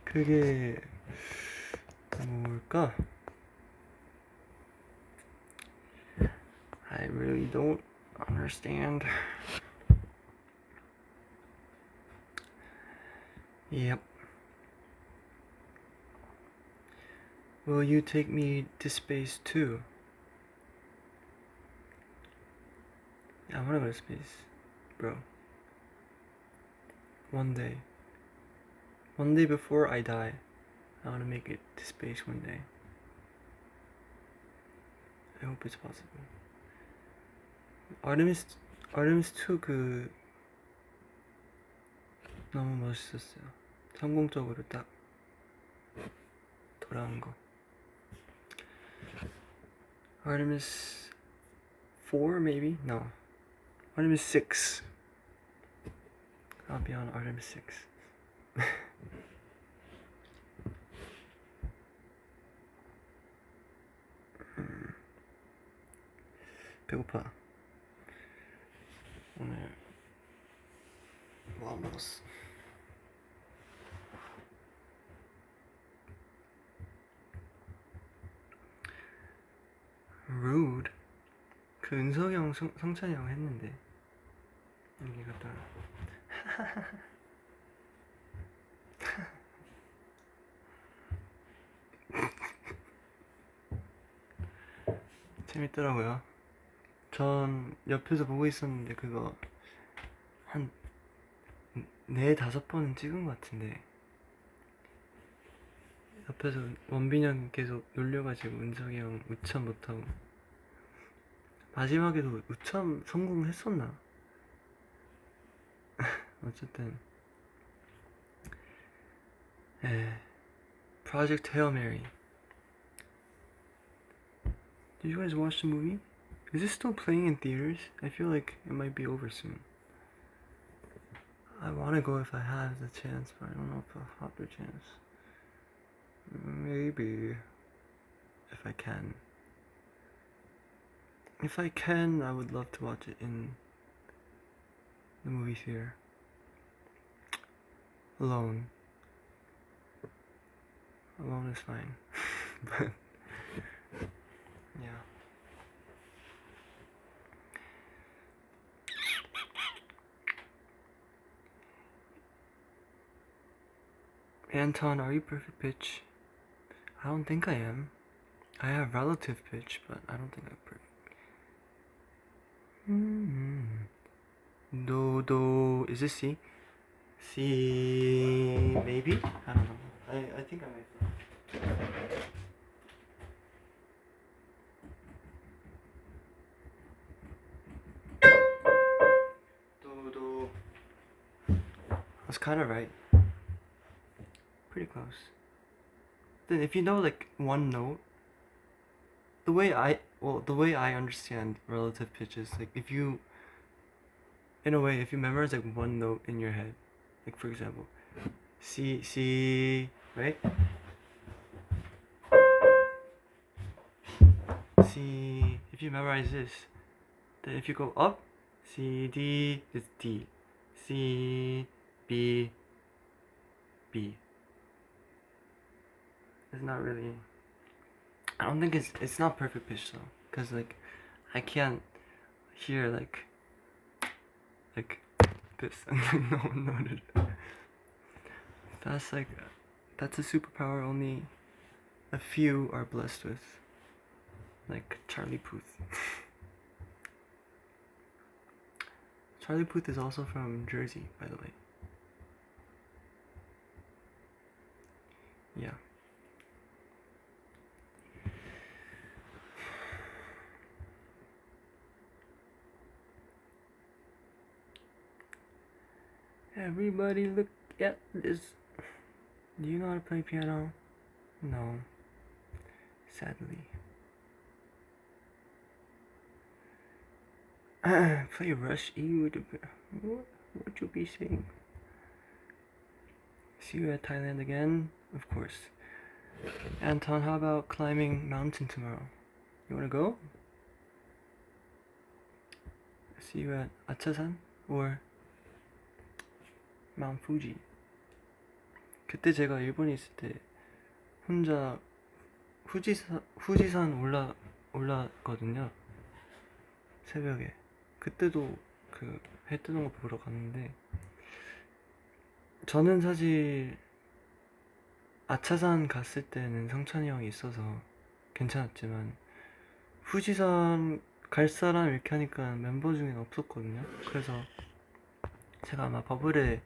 그게 뭘까? I really don't understand. Yep. Will you take me to space too? I wanna go to space, bro. One day. One day before I die, I wanna make it to space one day. I hope it's possible. Artemis 2 그 너무 멋있었어요. 성공적으로 딱 돌아온 거. Artemis 4 maybe? No. Artemis 6. I'll be on Artemis 6. 배고파. 오늘 뭐 안 먹었어. Rude. 그 은석이 형, 성찬이 형 했는데 여기 갔다가 재밌더라고요. 전 옆에서 보고 있었는데 그거 한 4-5번은 찍은 것 같은데 옆에서 원빈이 형 계속 놀려가지고 은석이 형 우참 못하고 마지막에도 우참 성공했었나? 어쨌든 Project Hail Mary. Did you guys watch the movie? Is it still playing in theaters? I feel like it might be over soon. I want to go if I have the chance, but I don't know if I'll have the chance. Maybe if I can. If I can, I would love to watch it in the movie theater. Alone. Alone is fine. But yeah. Anton, are you perfect pitch? I don't think I am. I have relative pitch, but I don't think I'm perfect. Do, is this C? C, maybe? I don't know. I think I might. Do. That's kind of right. Pretty close. Then if you know like one note, the way I understand relative pitches, like if you, in a way, if you memorize like one note in your head, like for example, C, right? C. If you memorize this, then if you go up, C D, it's D, C B B. It's not really. I don't think it's not perfect pitch though, cause like I can't hear like this and like no one noted it. That's a superpower only a few are blessed with, like Charlie Puth. Charlie Puth is also from Jersey, by the way. Yeah. Everybody look at this. Do you know how to play piano? No. Sadly. Play Rush E with what you be saying? See you at Thailand again? Of course. Anton, how about climbing mountain tomorrow? You wanna go? See you at Achasan or Mount Fuji. 그때 제가 일본에 있을 때 혼자 후지산 올랐거든요. 새벽에. 그때도 그 해 뜨는 거 보러 갔는데 저는 사실 아차산 갔을 때는 성찬이 형이 있어서 괜찮았지만 후지산 갈 사람 이렇게 하니까 멤버 중에는 없었거든요. 그래서 제가 아마 버블에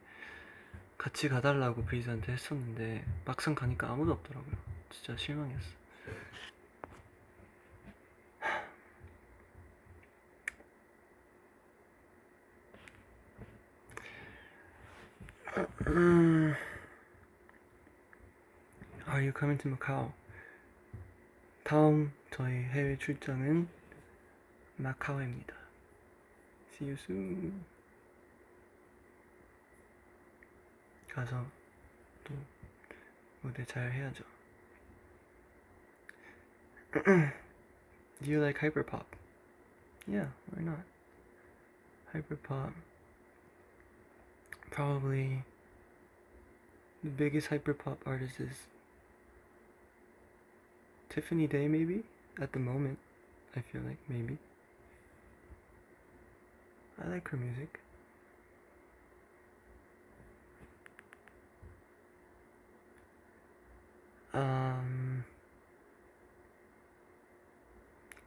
같이 가달라고 브이즈한테 했었는데 막상 가니까 아무도 없더라고요. 진짜 실망했어. Are you coming to Macau? 다음 저희 해외 출장은 마카오입니다. See you soon. 가서 또 무대 잘 해야죠. Do you like hyperpop? Yeah, why not? Hyperpop. Probably the biggest hyperpop artist is Tiffany Day, maybe? At the moment, I feel like, maybe. I like her music.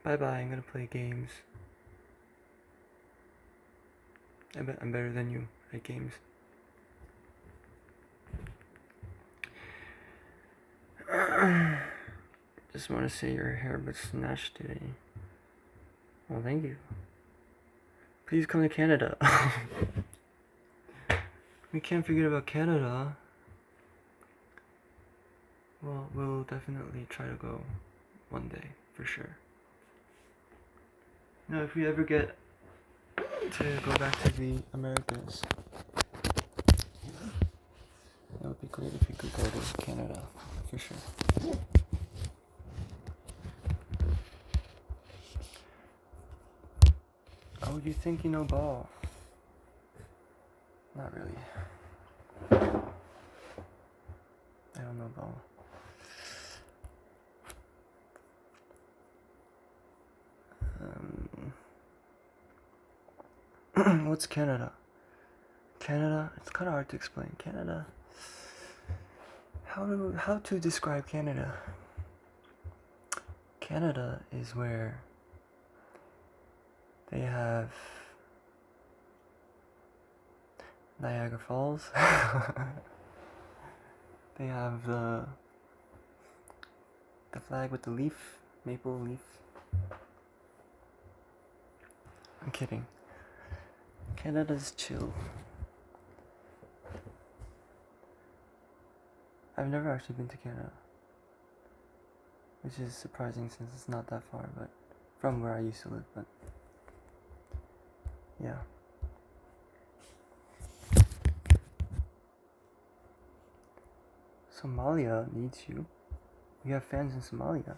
Bye bye, I'm gonna play games. I bet I'm better than you at games. Just want to say your hair was snatched today. Well, thank you. Please come to Canada. We can't forget about Canada. Well, we'll definitely try to go one day, for sure. Now, if we ever get to go back to the Americas, that would be great if we could go to Canada, for sure. Oh, you think you know ball? Not really. I don't know ball. What's Canada? Canada, it's kind of hard to explain. Canada, how to describe Canada? Canada is where they have Niagara Falls. They have the flag with the leaf, maple leaf. I'm kidding. Canada's chill. I've never actually been to Canada. which is surprising since it's not that far, but from where I used to live, but yeah. Somalia needs you. We have fans in Somalia.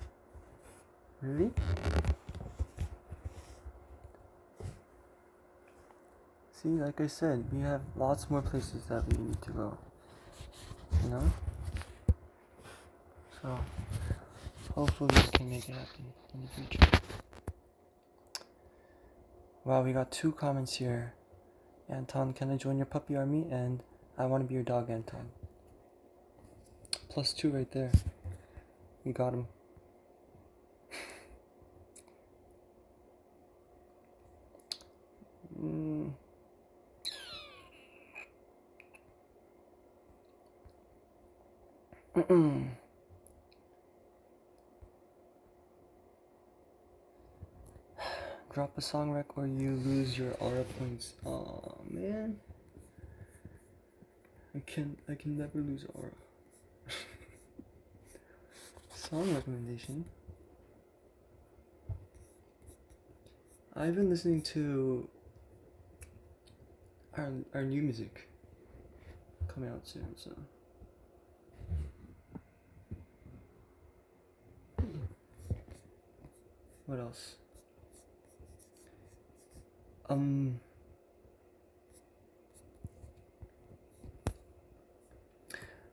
Really? See, like I said, we have lots more places that we need to go. You know? So, hopefully we can make it happen in the future. Wow, we got 2 comments here. Anton, can I join your puppy army? And I want to be your dog, Anton. +2 right there. We got him. Drop a song rec or you lose your aura points. Oh man. I can never lose aura. Song recommendation. I've been listening to our new music coming out soon, so what else?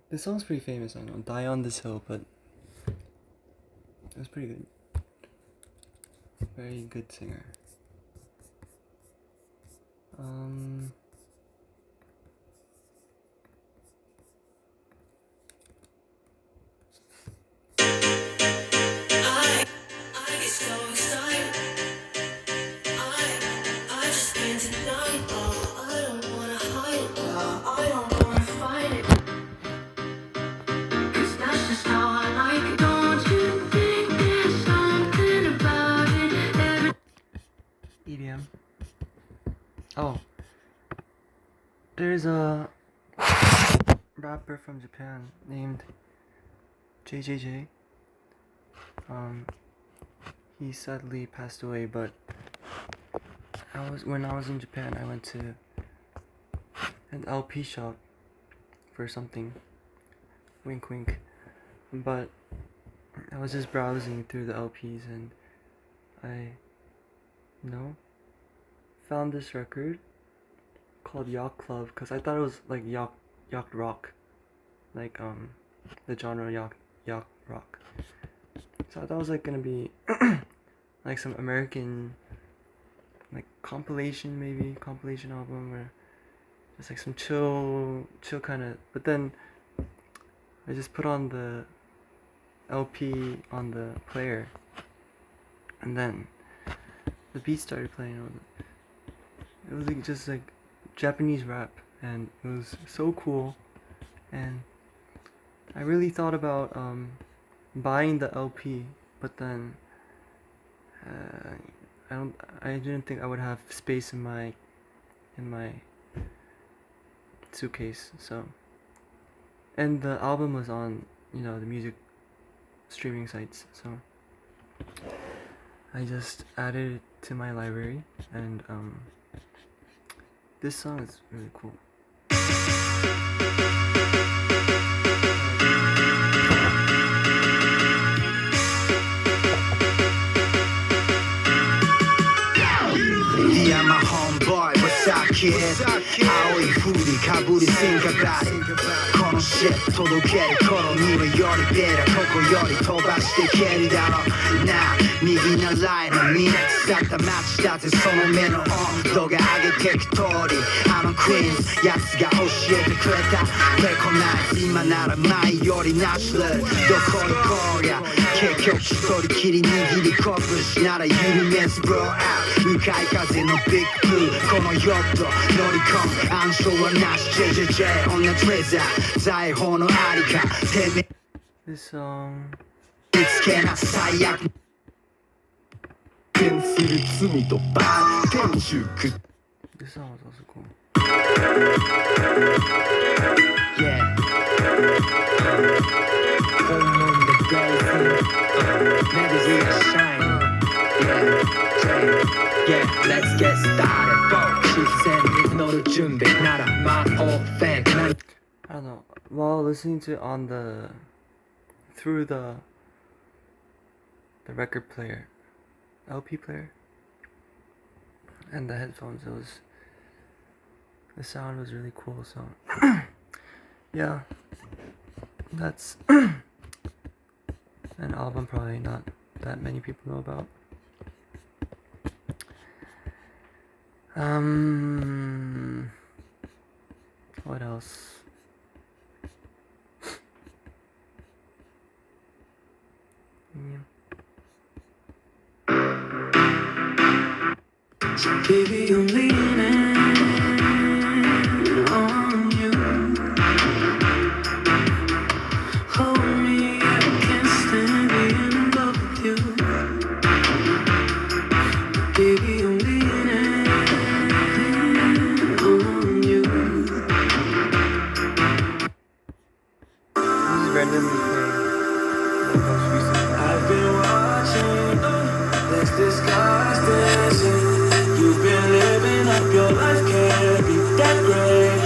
This song's pretty famous, I know. Die on This Hill, but it was pretty good. Very good singer. I get so excited. I just can't deny it. I don't wanna hide it. I don't wanna fight it. 'Cause that's just how I like it. Don't you think there's something about it? EDM. Oh. There's a rapper from Japan named JJJ. He sadly passed away, but when I was in Japan, I went to an LP shop for something. Wink wink. But I was just browsing through the LPs and I found this record called Yacht Club because I thought it was like yacht rock, like the genre yacht rock. So I thought it was like gonna be like some American like compilation album or just like some chill kind of. But then I just put on the LP on the player, and then the beat started playing. It was like just like Japanese rap, and it was so cool. And I really thought about buying the LP, but then I didn't think I would have space in my suitcase. So, and the album was on the music streaming sites, so I just added it to my library, and this song is really cool. Yeah, my homeboy, what's up, kid? 青いフーディかぶり think about it この shit 届ける頃にはよりベラここより飛ばしていけるだろうなあ右習いのみんな腐った街だぜその目の温度が上げてく通りクイーンズやつが教えてくれたレコナイズ今なら前よりナチュラルどこ行こうや結局一人きり握り拳なら緩めずブローアウト向かい風のビッグブルーこのヨット乗り込む暗証はなし JJJ on the treasure 財宝のありかてめ This song 見つけな最悪変する罪と罰天竺 This song was also cool. Yeah. Home on the blazing. magazine shine. Yeah, let's get started. 시선 너를 준비 나라 my old fan. I don't know. While listening to it on the through the record player, LP player, and the headphones, the sound was really cool. So yeah, that's an album probably not that many people know about. What else? Yeah. Baby, I'm leaning on you. Hold me, I can't stand being in love with you. Baby, I'm leaning on you. This is randomly playing my most recent. I've been watching, let's discuss this. You've been living up your life, can't be that great.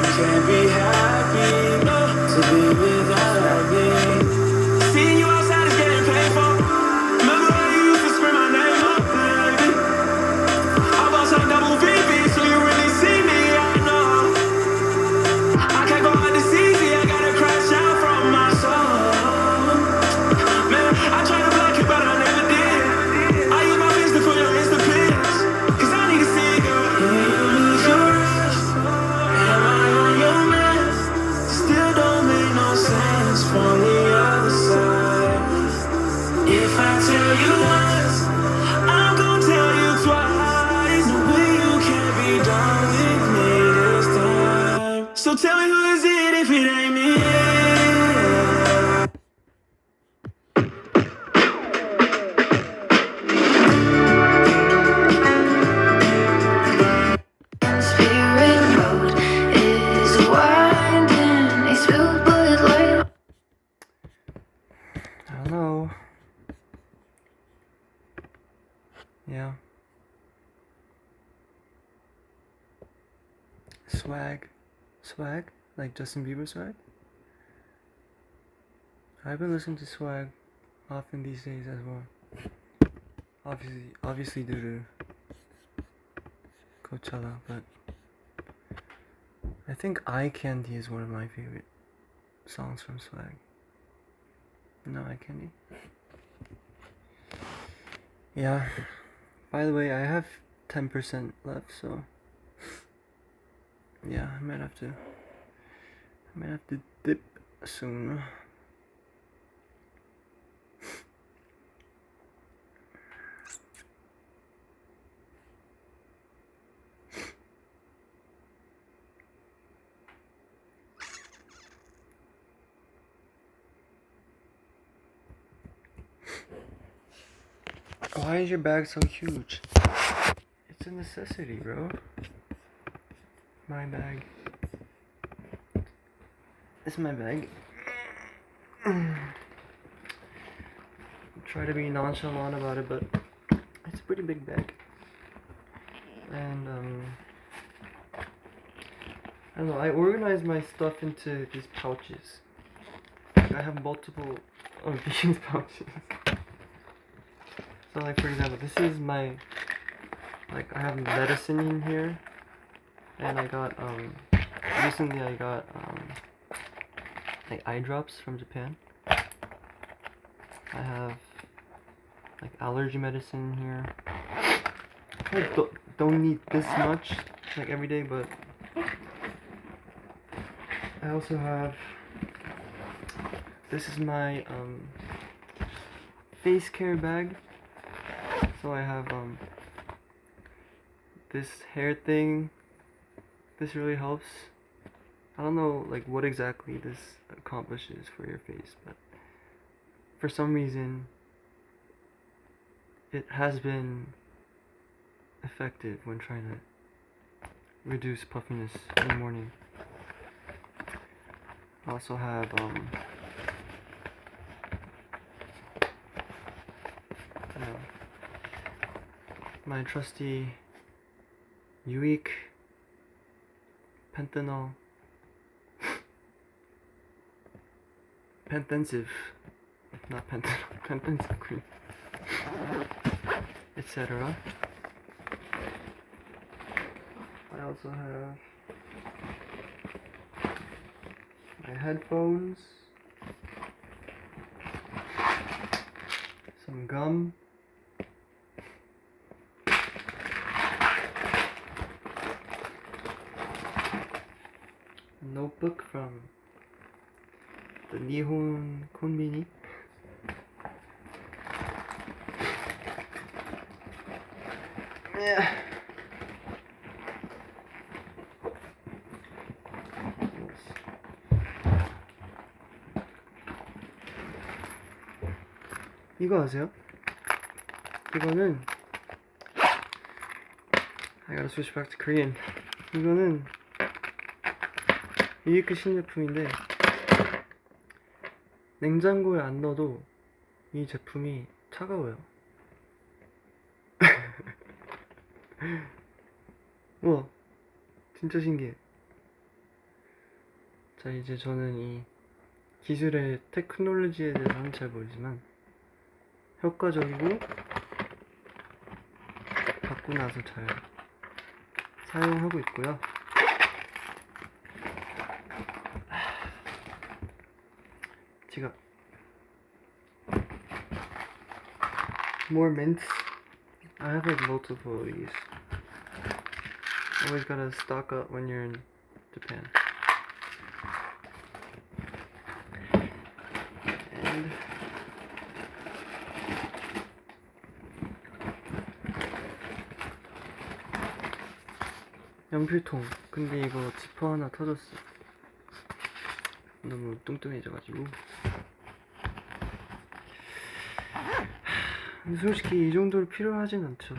You can't be happy, no, to be without me. Seeing you outside is getting painful. Remember how you used to scream my name up, baby? I bought some double VP, so you really see me, I know. I can't go out this easy, I gotta crash out from my soul. Man, I tried to block it, but I never did. I use my fist to fill your Insta pics, 'cause I need to see you. Can you lose your rest? Am I on your mess? Still don't make no sense from the other side. If I tell you once, I'm gonna tell you twice. No way you can't be done with me this time. So tell me who is it if it ain't me? Spirit road is winding. They spilled Bud Light. I don't know. Yeah. Swag, like Justin Bieber swag. I've been listening to swag often these days as well. Obviously due to Coachella, but I think Eye Candy is one of my favorite songs from Swag. No, Eye Candy. Yeah. By the way, I have 10% left, so yeah, I might have to dip soon. Why is your bag so huge? It's a necessity, bro. My bag. It's my bag. Try to be nonchalant about it, but it's a pretty big bag. And I don't know, I organize my stuff into these pouches. I have multiple of these pouches. So like, for example, this is my, like, I have medicine in here, and I got recently I got like eye drops from Japan. I have like allergy medicine in here. I don't need this much like every day, but I also have, this is my face care bag. So I have this hair thing. This really helps. I don't know like what exactly this accomplishes for your face, but for some reason it has been effective when trying to reduce puffiness in the morning. I also have my trusty Uick Panthenol Pentensive, not Panthenol, Pentensive cream, etc. I also have my headphones, some gum, a notebook from the Nihon Konbini, yeah. 이거 아세요? 이거는 I gotta switch back to Korean. 이거는 유이크 신제품인데 냉장고에 안 넣어도 이 제품이 차가워요. 우와, 진짜 신기해. 자, 이제 저는 이 기술의 테크놀로지에 대해서는 잘 모르지만 효과적이고 받고 나서 잘 사용하고 있고요. 지갑, more mints. I have like multiple of these. Always gotta stock up when you're in Japan. And 연필통. 근데 이거 지퍼 하나 터졌어. 너무 뚱뚱해져가지고. 솔직히 이 정도로 필요하진 않죠.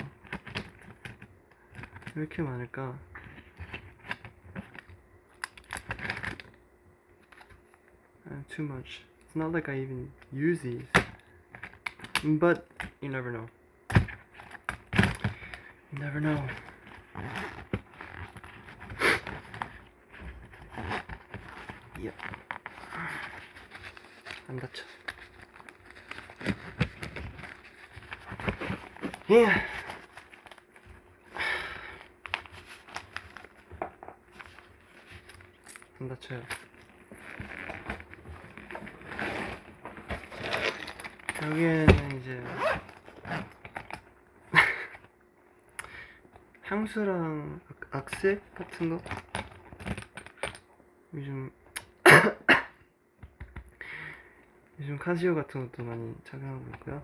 왜 이렇게 많을까? Too much. It's not like I even use these. But you never know. You never know. Yep. 안 다쳐. Yeah. 안 다쳐요. 여기에는 이제 향수랑 악색 같은 거 요즘 요즘 카시오 같은 것도 많이 착용하고 있고요.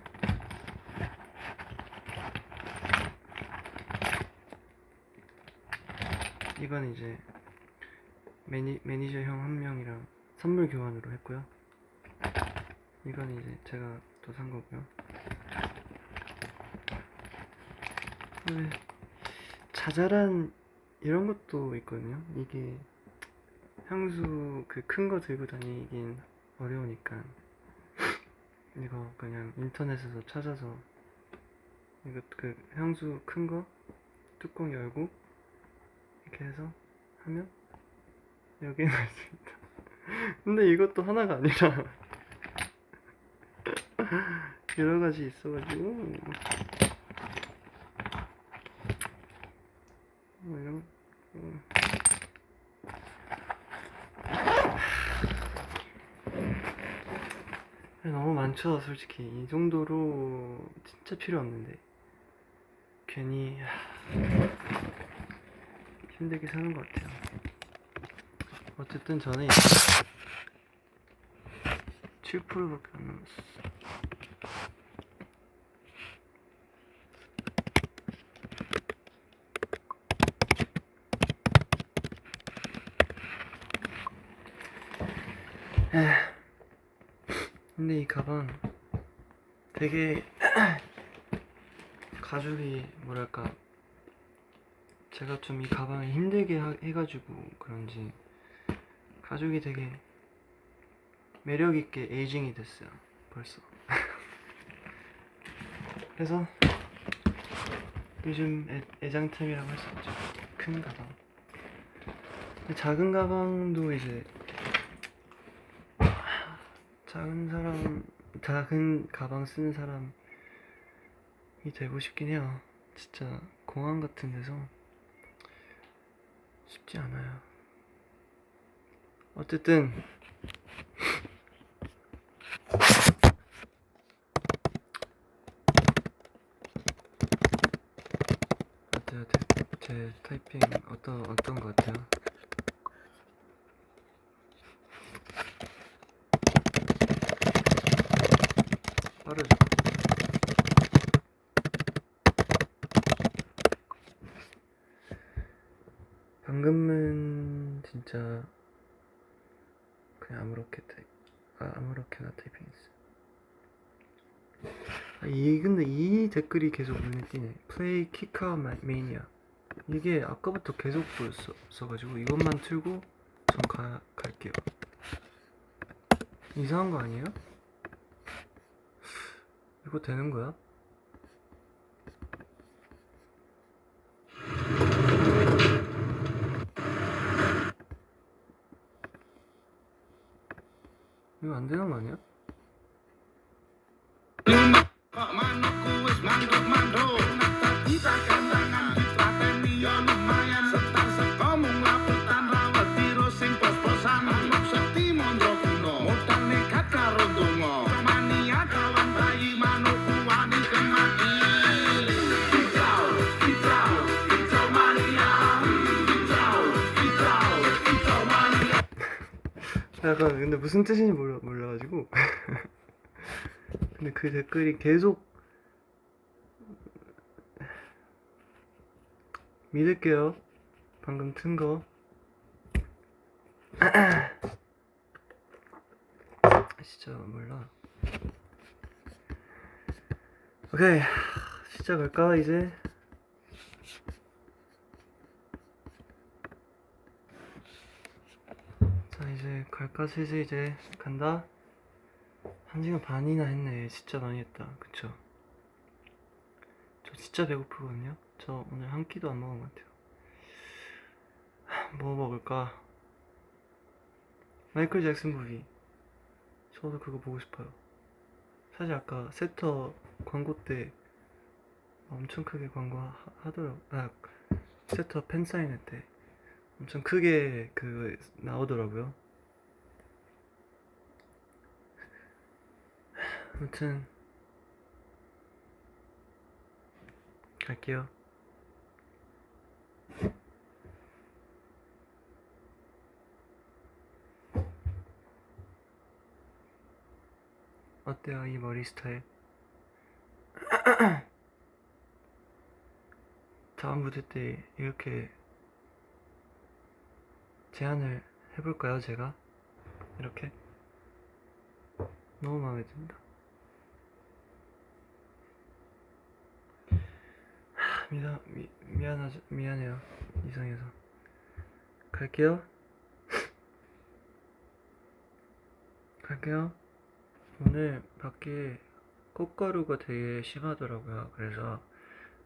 이건 이제 매니저 형 한 명이랑 선물 교환으로 했고요. 이건 이제 제가 또 산 거고요. 자잘한 이런 것도 있거든요. 이게 향수 그 큰 거 들고 다니긴 어려우니까 이거 그냥 인터넷에서 찾아서 이거 그 향수 큰 거 뚜껑 열고 이렇게 해서 하면 여기에 넣을 수 있다. 근데 이것도 하나가 아니라 여러 가지 있어가지고 이런 너무 많죠. 솔직히 이 정도로 진짜 필요 없는데 괜히 힘들게 사는 것 같아요. 어쨌든 저는 7%밖에 안 남았어. 근데 이 가방 되게 가죽이 뭐랄까 제가 좀 이 가방을 힘들게 해가지고 그런지 가죽이 되게 매력있게 에이징이 됐어요 벌써. 그래서 요즘 애장템이라고 할 수 있죠. 큰 가방. 근데 작은 가방도 이제 작은 가방 쓰는 사람이 되고 싶긴 해요. 진짜 공항 같은 데서 쉽지 않아요. 어쨌든 어때요? 제 타이핑 어떤 거 같아요? 빠르죠? 방금은 진짜 그냥 아무렇게나 타이핑했어. 근데 이 댓글이 계속 눈에 띄네. 플레이 키카 매니아. 이게 아까부터 계속 보였어가지고 이것만 틀고 전 갈게요. 이상한 거 아니에요? 이거 되는 거야? 이거 안 되는 거 아니야? 약간 근데 무슨 뜻인지 몰라가지고 근데 그 댓글이 계속 믿을게요. 방금 튼 거. 진짜 몰라. 오케이, 시작할까 이제? 자, 이제 갈까? 슬슬 이제 간다. 1시간 반이나 했네. 진짜 많이 했다. 그쵸? 저 진짜 배고프거든요. 저 오늘 한 끼도 안 먹은 것 같아요. 뭐 먹을까? 마이클 잭슨 무비. 저도 그거 보고 싶어요. 사실 아까 세터 광고 때 엄청 크게 광고 하더라고. 세터 팬사인회 때 엄청 크게 그 나오더라고요. 아무튼 갈게요. 어때요, 이 머리 스타일? 다음 무대 때 이렇게 제안을 해볼까요, 제가? 이렇게? 너무 마음에 든다. 미안해요. 이상해서. 갈게요. 오늘 밖에 꽃가루가 되게 심하더라고요. 그래서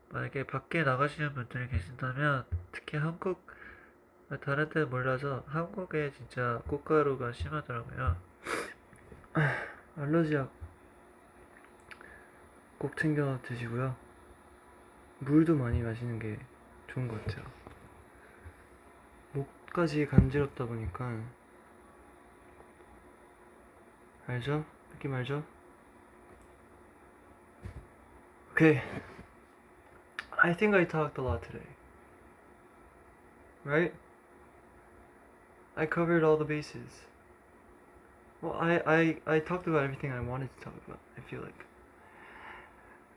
만약에 밖에 나가시는 분들이 계신다면 특히 다른 데는 몰라서 한국에 진짜 꽃가루가 심하더라고요. 알러지약 꼭 챙겨 드시고요. 물도 많이 마시는 게 좋은 것 같아요. 목까지 간지럽다 보니까. 알죠? 느낌 알죠? Okay. I think I talked a lot today. Right? I covered all the bases. Well, I talked about everything I wanted to talk about, I feel like.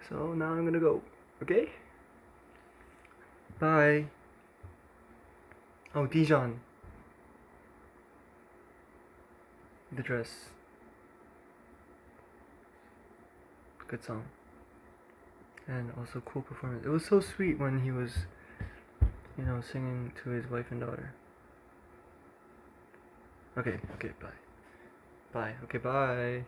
So now I'm gonna go. Okay? Bye. Oh, Dijon. The Dress. Good song. And also cool performance. It was so sweet when he was, singing to his wife and daughter. Okay, bye. Bye, okay, bye.